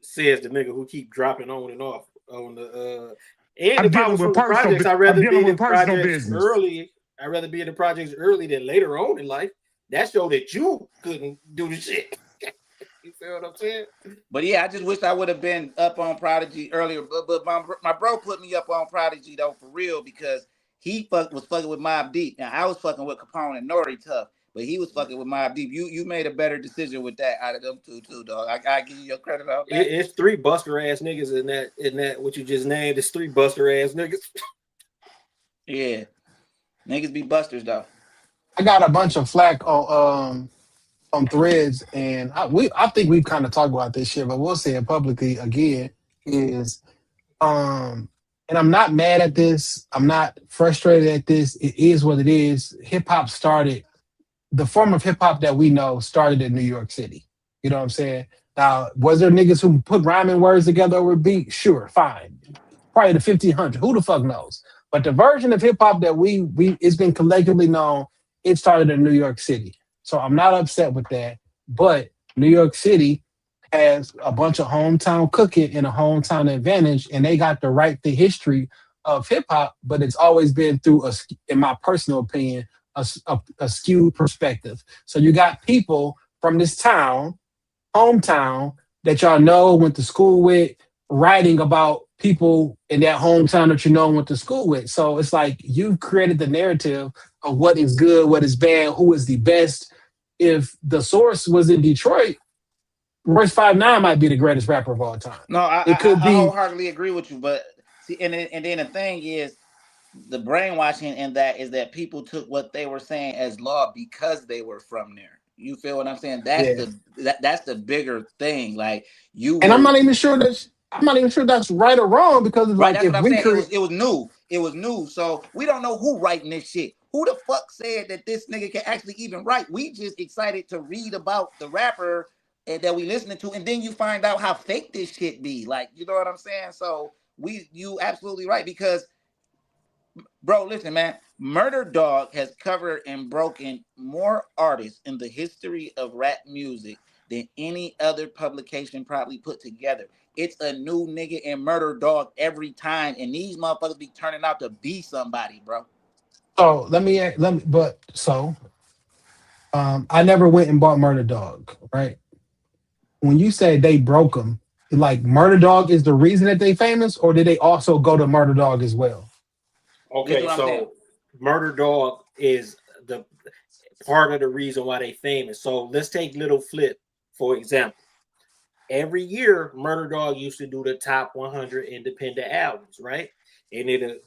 S4: says the nigga who keep dropping on and off on the. And
S2: I'm
S4: if I
S2: dealing
S4: was
S2: with
S4: from the projects, I'd rather be in projects
S2: business.
S4: early. I'd rather be in the projects early than later on in life. That showed that you couldn't do the shit. You feel what I'm saying?
S3: But yeah, I just wish I would have been up on Prodigy earlier. But my bro put me up on Prodigy though for real because he was fucking with Mobb Deep. Now I was fucking with Capone and Nori Tough, but he was fucking with Mobb Deep. You made a better decision with that out of them two too, dog. I give you your credit on that.
S4: It's 3 buster ass niggas in that what you just named. It's 3 buster ass niggas.
S3: Yeah, niggas be busters though.
S1: I got a bunch of flack on Threads, and I think we've kind of talked about this shit, but we'll say it publicly again. Is and I'm not mad at this. I'm not frustrated at this. It is what it is. Hip hop started. The form of hip hop that we know started in New York City. You know what I'm saying? Now, was there niggas who put rhyming words together over beat? Sure, fine. Probably the 1500. Who the fuck knows? But the version of hip hop that it's been collectively known, it started in New York City. So I'm not upset with that. But New York City has a bunch of hometown cooking and a hometown advantage, and they got to write the history of hip hop, but it's always been through, in my personal opinion, a skewed perspective. So you got people from this town, hometown, that y'all know, went to school with, writing about people in that hometown that you know and went to school with. So it's like you've created the narrative of what is good, what is bad, who is the best. If the source was in Detroit, Royce 5'9" might be the greatest rapper of all time.
S3: No, I wholeheartedly agree with you. But see, and then the thing is, the brainwashing in that is that people took what they were saying as law because they were from there. You feel what I'm saying? That's the bigger thing. Like
S1: I'm not even sure that's right or wrong, because it's
S3: right,
S1: like
S3: that's what I'm saying. It was new. It was new. So we don't know who writing this shit. Who the fuck said that this nigga can actually even write? We just excited to read about the rapper that we listening to, and then you find out how fake this shit be. Like, you know what I'm saying? So you absolutely right, because bro, listen, man, Murder Dog has covered and broken more artists in the history of rap music than any other publication probably put together. It's a new nigga in Murder Dog every time, and these motherfuckers be turning out to be somebody, bro.
S1: So I never went and bought Murder Dog, right? When you say they broke them, like Murder Dog is the reason that they famous, or did they also go to Murder Dog as well?
S4: Okay, so Murder Dog is the part of the reason why they famous. So let's take Little Flip, for example. Every year, Murder Dog used to do the top 100 independent albums, right? And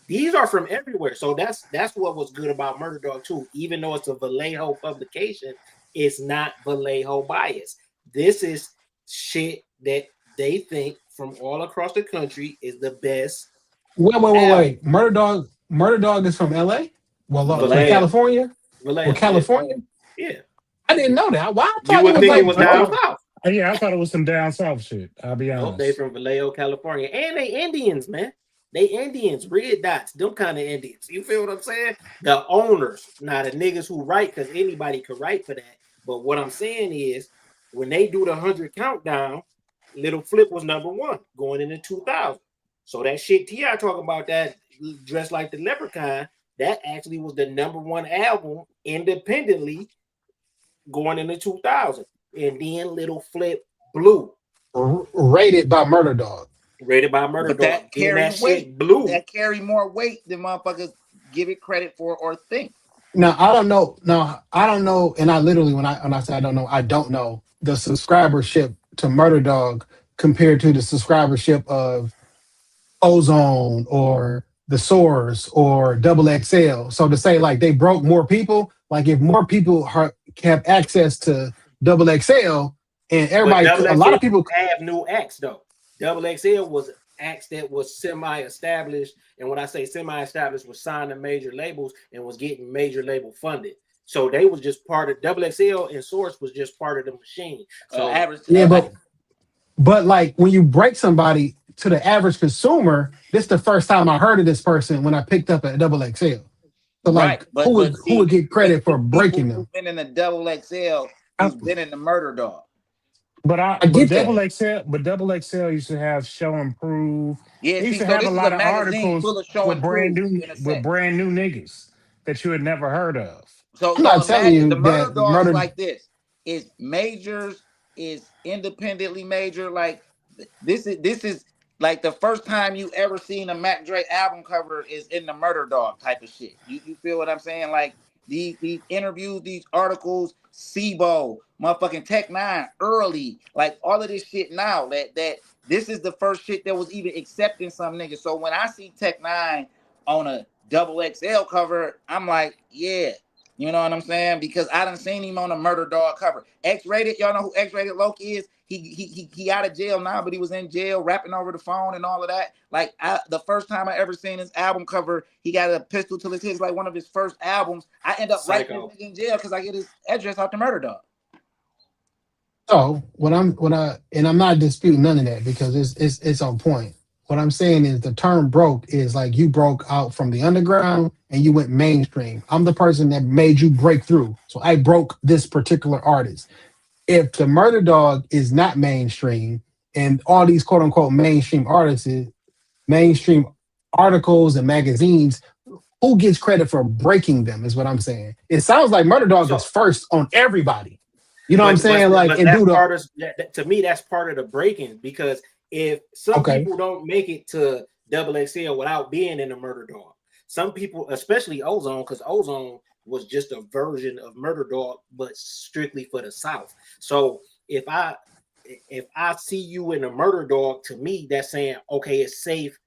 S4: these are from everywhere. So that's what was good about Murder Dog too. Even though it's a Vallejo publication, it's not Vallejo bias. This is shit that they think from all across the country is the best.
S1: Wait. Murder Dog is from LA? Well, California?
S4: Vallejo.
S1: California?
S4: Yeah.
S1: I didn't know that. Why?
S4: You would think it was down south.
S2: Yeah, I thought it was some down south shit. I'll be honest.
S4: They from Vallejo, California. And they Indians, man. They Indians, red dots, them kind of Indians. You feel what I'm saying? The owners, not the niggas who write, because anybody could write for that. But what I'm saying is, when they do the 100 countdown, Little Flip was #1 going into 2000. So that shit T.I. talking about, that Dressed Like the Leprechaun, that actually was the #1 album independently going into 2000. And then Little Flip blew.
S1: Rated by Murder Dog.
S3: That carry weight. Blue. That carry more weight than motherfuckers give it credit for or think.
S1: Now, I don't know. And I literally, when I say I don't know the subscribership to Murder Dog compared to the subscribership of Ozone or The Source or XXL. So to say like they broke more people, like if more people have access to XXL and everybody, a lot of people
S4: have new acts though. XXL was acts that was semi-established, and when I say semi-established, was signed to major labels and was getting major label funded. So they was just part of XXL, and Source was just part of the machine. So
S1: but like when you break somebody to the average consumer, this is the first time I heard of this person when I picked up at XXL. So like, who would get credit for breaking them?
S3: Been in the XXL, who's been in the Murder Dog.
S2: But XXL used to have Show and Prove.
S3: Yeah,
S2: they used to have a lot of articles with brand new niggas that you had never heard of.
S3: So
S1: I'm not telling you
S3: the Murder
S1: that
S3: Dog is like this: is Majors, is independently major. Like this is like the first time you ever seen a Mac Dre album cover is in the Murder Dog type of shit. You feel what I'm saying? Like these interviews, these articles, SIBO, motherfucking Tech Nine, early, like all of this shit now. That this is the first shit that was even accepting some niggas. So when I see Tech Nine on a XXL cover, I'm like, yeah. You know what I'm saying? Because I done seen him on a Murder Dog cover. X-Rated, y'all know who X-Rated Loki is? He out of jail now, but he was in jail rapping over the phone and all of that. Like the first time I ever seen his album cover, he got a pistol to his head, like one of his first albums. I end up writing in jail because I get his address off the Murder Dog.
S1: So I'm not disputing none of that because it's on point. What I'm saying is the term broke is like you broke out from the underground and you went mainstream. I'm the person that made you break through. So I broke this particular artist. If the Murder Dog is not mainstream and all these quote unquote mainstream artists, mainstream articles and magazines, who gets credit for breaking them is what I'm saying. It sounds like Murder Dog is first on everybody. You know what I'm saying? Like, and do the
S4: to me, that's part of the breaking because if some people don't make it to XXL without being in the Murder Dog, some people, especially Ozone, because Ozone was just a version of Murder Dog, but strictly for the South. So if I see you in the Murder Dog, to me, that's saying, okay, it's safe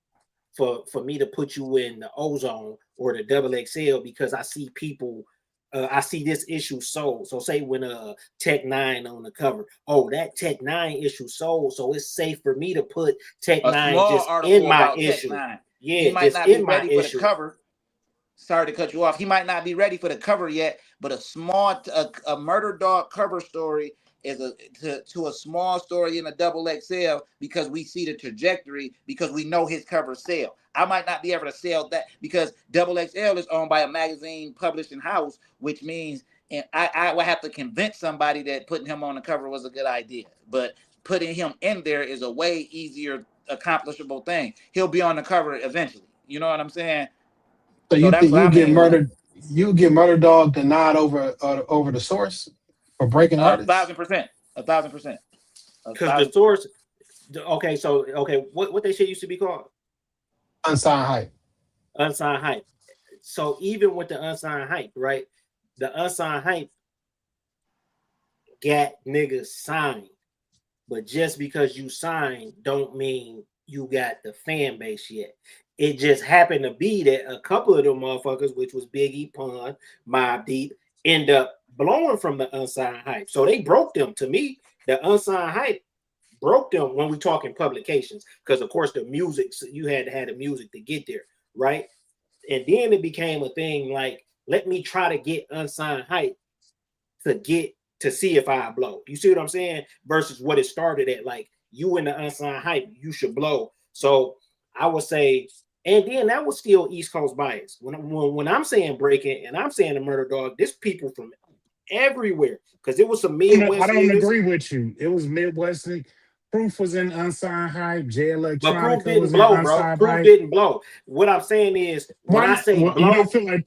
S4: for me to put you in the Ozone or the XXL because I see people. I see this issue sold. So say when Tech Nine on the cover, oh, that Tech Nine issue sold, so it's safe for me to put Tech Nine just in my issue. Yeah,
S3: he might not be ready for the cover. Sorry to cut you off. He might not be ready for the cover yet, but a Murder Dog cover story is to a small story in a XXL because we see the trajectory because we know his covers sell. I might not be able to sell that because XXL is owned by a magazine publishing house, which means and I would have to convince somebody that putting him on the cover was a good idea. But putting him in there is a way easier accomplishable thing. He'll be on the cover eventually. You know what I'm saying?
S1: So you think you get murdered? You get Murder Dog the nod over the Source for breaking artists?
S3: 1,000%. 1,000%.
S4: Because the Source. Okay, so what they shit used to be called?
S1: Unsigned Hype.
S4: Unsigned Hype. So even with the Unsigned Hype, right? The Unsigned Hype got niggas signed, but just because you signed don't mean you got the fan base yet. It just happened to be that a couple of them motherfuckers, which was Biggie, Pun, Mobb Deep, end up blowing from the Unsigned Hype. So they broke them. To me, the Unsigned Hype broke them when we talking publications, because of course the music, you had to have the music to get there, right? And then it became a thing like, let me try to get Unsigned Hype to see if I blow. You see what I'm saying? Versus what it started at, like, you in the Unsigned Hype, you should blow. So I would say, and then that was still East Coast bias. When I'm saying breaking and I'm saying the Murder Dog, this people from everywhere, because it was some Midwest.
S2: I don't agree with you. It was Midwest. Proof was in Unsigned Hype. J Electronica
S4: but Proof didn't blow, bro. Proof didn't blow. What I'm saying is, when I say blow,
S2: you don't feel like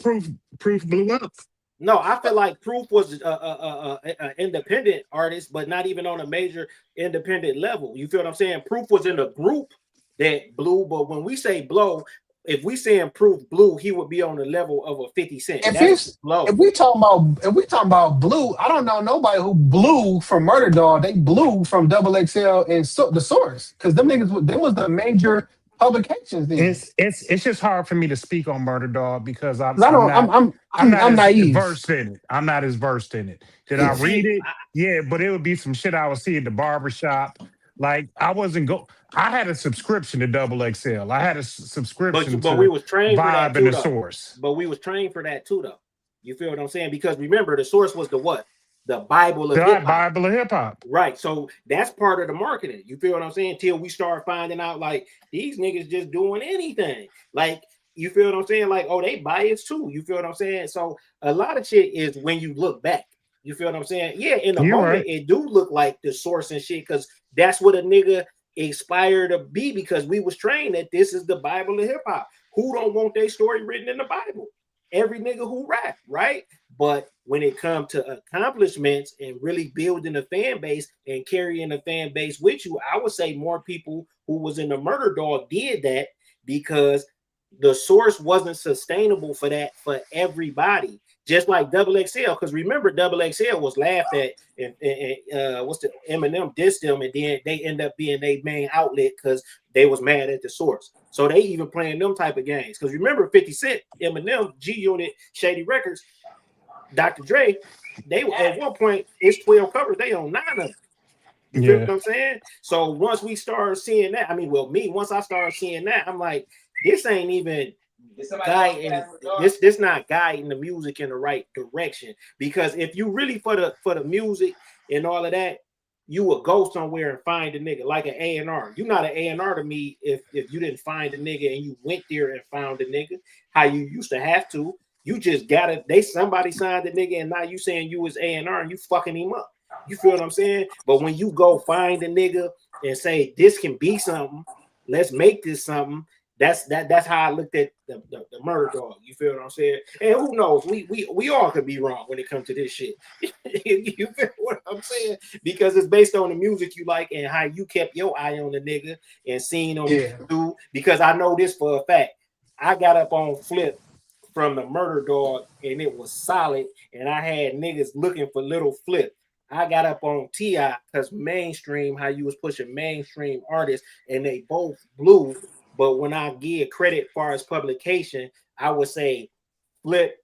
S2: Proof blew up.
S4: No, I feel like Proof was an independent artist, but not even on a major independent level. You feel what I'm saying? Proof was in a group that blew, but when we say blow, if we saying Proof blew, he would be on the level of a 50 Cent.
S1: If we talking about blue, I don't know nobody who blew from Murder Dog. They blew from XXL and the Source, because them niggas, them was the major publications. Then.
S2: It's just hard for me to speak on Murder Dog because I'm
S1: naive.
S2: As versed in it. I'm not as versed in it. Did I read it? Yeah, but it would be some shit I would see at the barbershop. Like I had a subscription to XXL. I had a subscription
S4: but we was trained for that
S2: too,
S4: and the
S2: though. Source.
S4: But we was trained for that too, though. You feel what I'm saying? Because remember, the Source was the what? The Bible of hip-hop.
S2: Bible of hip-hop.
S4: Right. So that's part of the marketing. You feel what I'm saying? Till we start finding out like these niggas just doing anything. Like, you feel what I'm saying? Like, oh, they biased too. You feel what I'm saying? So a lot of shit is when you look back. You feel what I'm saying? Yeah, in the moment, right. It do look like the Source and shit, because that's what a nigga aspire to be, because we was trained that this is the Bible of hip-hop. Who don't want their story written in the Bible? every nigga who rap, right? But when it comes to accomplishments and really building a fan base and carrying a fan base with you, I would say more people who was in the Murder Dog did that because the source wasn't sustainable for that for everybody. Just like Double XL, because remember Double XL was laughed at and what's the Eminem dissed them, and then they end up being their main outlet because they was mad at the source. So they even playing them type of games. Because remember 50 Cent, Eminem, G Unit, Shady Records, Dr. Dre, they at one point it's 12 covers, they own 9 of them. You feel what I'm saying? So once we start seeing that, once I started seeing that, I'm like, this ain't even guiding this not guiding the music in the right direction. Because if you really for the music and all of that, you would go somewhere and find a nigga like an A&R. You're not an A&R to me if you didn't find a nigga and you went there and found a nigga how you used to have to. You just gotta somebody signed the nigga and now you saying you was A&R and you fucking him up. You feel what I'm saying? But when you go find a nigga and say this can be something, let's make this something. That's how I looked at the Murder Dog. You feel what I'm saying? And who knows? We all could be wrong when it comes to this shit. You feel what I'm saying? Because it's based on the music you like and how you kept your eye on the nigga and seen him do. Because I know this for a fact. I got up on Flip from the Murder Dog and it was solid, and I had niggas looking for Little Flip. I got up on T.I. because mainstream, how you was pushing mainstream artists, and they both blew. But when I give credit as far as publication, I would say Flip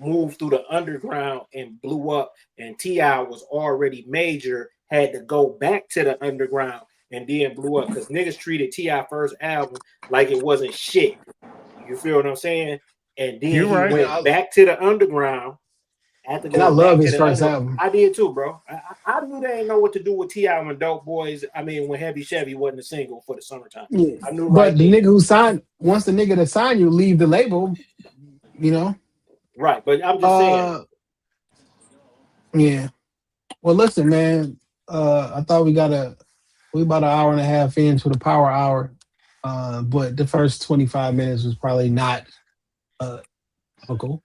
S4: moved through the underground and blew up, and T.I. was already major, had to go back to the underground and then blew up because niggas treated T.I. first album like it wasn't shit. You feel what I'm saying? And then he went back to the underground.
S1: And I love his first album.
S4: I did too, bro. I knew they didn't know what to do with T.I. when Dope Boys. When Heavy Chevy wasn't a single for the summertime.
S1: Yeah.
S4: I knew.
S1: But the nigga who signed, once the nigga that signed you leave the label, you know.
S4: Right, but I'm just saying.
S1: Yeah. Well, listen, man. I thought we about an hour and a half into the power hour, but the first 25 minutes was probably not typical.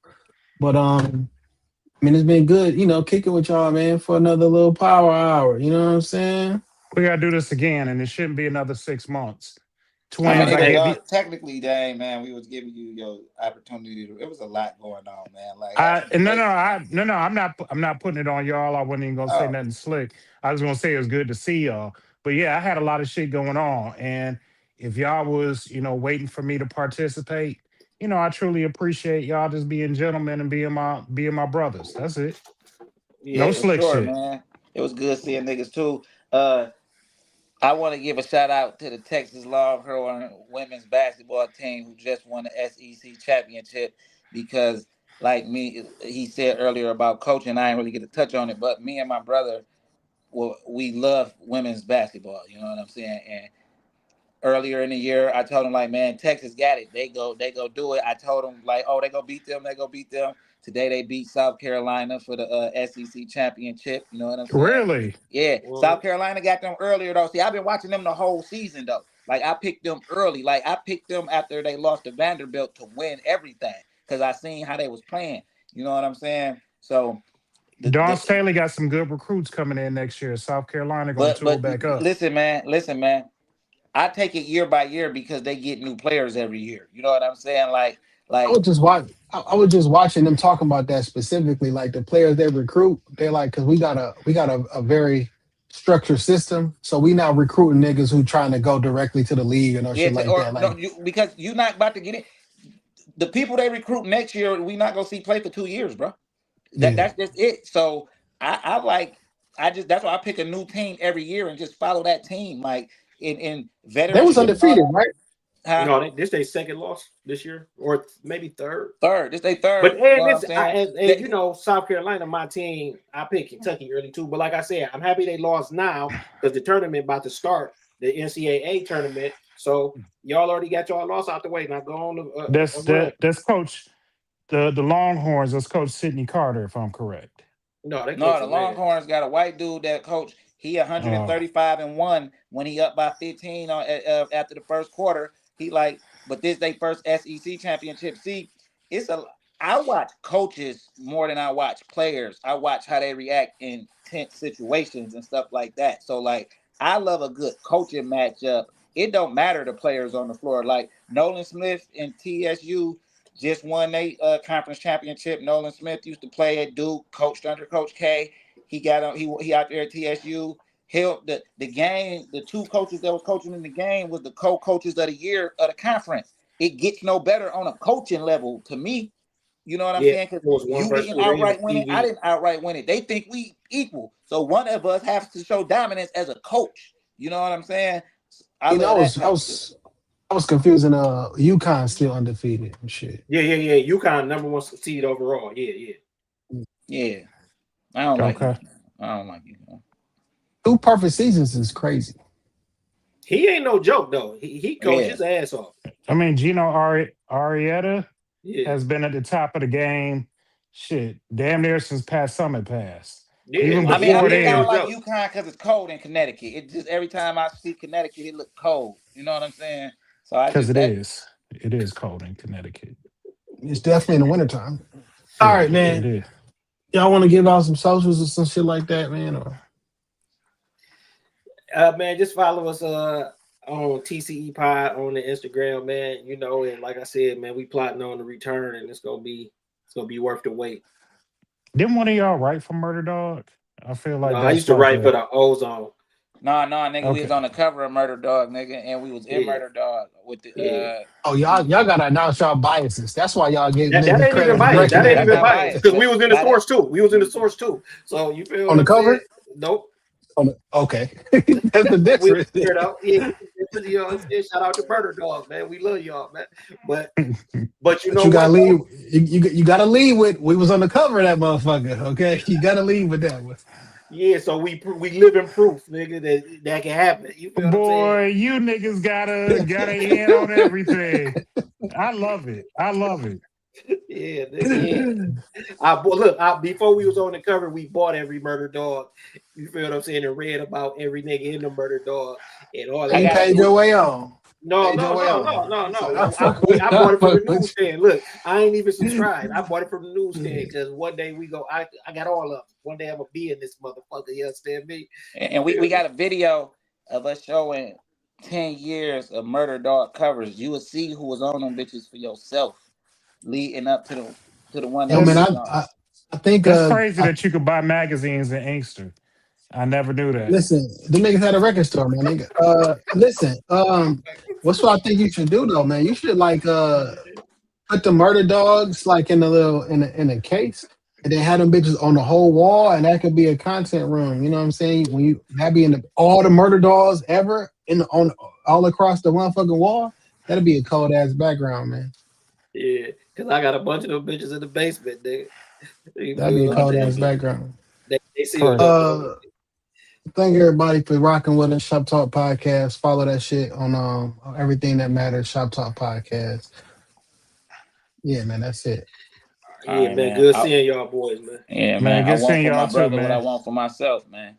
S1: But it's been good, kicking with y'all, man, for another little power hour. You know what I'm saying?
S2: We gotta do this again, and it shouldn't be another 6 months.
S3: Technically, dang, man, we was giving you your opportunity. It was a lot going on, man.
S2: I'm not putting it on y'all. I wasn't even gonna say nothing slick. I was gonna say it was good to see y'all. But yeah, I had a lot of shit going on, and if y'all was, waiting for me to participate, I truly appreciate y'all just being gentlemen and being my brothers. That's it.
S3: Yeah,
S2: no slick shit,
S3: man. It was good seeing niggas too. I want to give a shout out to the Texas Longhorn women's basketball team who just won the SEC championship because, like he said earlier about coaching, I didn't really get to touch on it, but me and my brother, we love women's basketball. You know what I'm saying? And earlier in the year, I told him, like, man, Texas got it. They go do it. I told him, like, oh, they go beat them. Today they beat South Carolina for the SEC championship. You know what I'm saying?
S2: Really?
S3: Yeah. Whoa. South Carolina got them earlier, though. See, I've been watching them the whole season, though. Like, I picked them early. Like, I picked them after they lost to Vanderbilt to win everything because I seen how they was playing. You know what I'm saying? So
S2: Dawn Staley got some good recruits coming in next year. South Carolina going to tool back up.
S3: Listen, man. I take it year by year because they get new players every year. You know what I'm saying? Like I was
S1: just watching them talking about that specifically. Like the players they recruit, they're like, because we got a very structured system, so we not recruiting niggas who trying to go directly to the league and shit like that. Like,
S3: because you're not about to get it. The people they recruit next year, we not gonna see play for 2 years, bro. That's just it. So that's why I pick a new team every year and just follow that team. Like in veterans,
S1: they was undefeated, right?
S4: No, this their second loss this year, or maybe third.
S3: This they third.
S4: But South Carolina, my team, I picked Kentucky early too. But like I said, I'm happy they lost now because the tournament about to start, the NCAA tournament. So y'all already got y'all loss out the way. Now go on.
S2: That's coach the Longhorns. That's Coach Sidney Carter, if I'm correct.
S3: No, the Longhorns got a white dude that coach. He 135-1 when he up by 15 after the first quarter. He but this they first SEC championship. See, I watch coaches more than I watch players. I watch how they react in tense situations and stuff like that. So like, I love a good coaching matchup. It don't matter the players on the floor. Like Nolan Smith and TSU just won a conference championship. Nolan Smith used to play at Duke, coached under Coach K. He got on. He out there at TSU. The game. The two coaches that was coaching in the game was the co-coaches of the year of the conference. It gets no better on a coaching level to me. You know what I'm saying? Because you didn't outright win it. I didn't outright win it. They think we equal. So one of us has to show dominance as a coach. You know what I'm saying?
S1: I was confusing. UConn still undefeated and shit.
S4: Yeah. UConn #1 seed overall. Yeah.
S3: I don't like UConn.
S1: 2 perfect seasons is crazy.
S4: He ain't no joke though. He coached his ass off.
S2: I mean, Gino Arrieta has been at the top of the game. Shit, damn near since Pat Summit passed.
S3: Yeah.
S2: Even
S3: I
S2: before
S3: don't like UConn because it's cold in Connecticut. It just every time I see Connecticut, it look cold. You know what I'm saying? So
S2: because it is cold in Connecticut.
S1: It's definitely in the wintertime. All right, man.
S2: It is.
S1: Y'all want to give out some socials or some shit like that, man? Or
S4: man, just follow us on TCE Pod on the Instagram, man. You know, and like I said, man, we plotting on the return, and it's gonna be worth the wait.
S2: Didn't one of y'all write for Murder Dog? I feel like
S4: I used to write for the Ozone.
S3: Nah, nigga, we was on the cover of Murder Dog, nigga, and we was in Murder Dog with the.
S1: y'all gotta announce y'all biases. That's why y'all gave
S4: that ain't even biased. That ain't even biased because we was in the source too. We was in the source too. So you feel
S1: on the cover?
S4: Nope.
S1: Okay, that's the difference.
S4: Shout out to Murder Dog, man. We love y'all, man. But you know
S1: you gotta leave. You gotta leave with. We was on the cover of that motherfucker. Okay, you gotta leave with that one.
S4: Yeah, so we live in proof, nigga, that can happen. You feel
S2: Boy, you niggas got a in on everything. I love it.
S4: Yeah, nigga. Before we was on the cover, we bought every Murder Dog. You feel what I'm saying? And read about every nigga in the Murder Dog and all that.
S1: You paid your way on.
S4: No. I bought it from the newsstand. Look, I ain't even subscribed. I bought it from the newsstand because one day we go. I got all of them. One day I'm gonna be in this motherfucker. You understand me?
S3: And we got a video of us showing 10 years of Murder Dog covers. You will see who was on them bitches for yourself, leading up to the one.
S1: Yo, man, I think
S2: it's crazy that you could buy magazines in Inkster. I never knew that.
S1: Listen, the niggas had a record store, man. Nigga. Listen, what's what I think you should do though, man? You should like put the Murder Dogs like in a case, and then have them bitches on the whole wall, and that could be a content room. You know what I'm saying? When that be in all the Murder Dogs ever on all across the motherfucking wall, that'd be a cold ass background, man.
S4: Yeah, because I got a bunch of them bitches in the basement, nigga.
S1: That'd be a cold ass background.
S4: They see
S1: thank everybody for rocking with us. Shop Talk Podcast. Follow that shit on everything that matters. Shop Talk Podcast. Yeah, man, that's it.
S4: Yeah, man. Good seeing y'all boys, man.
S3: Yeah, man.
S2: Good seeing y'all too, man.
S3: What I want for myself, man.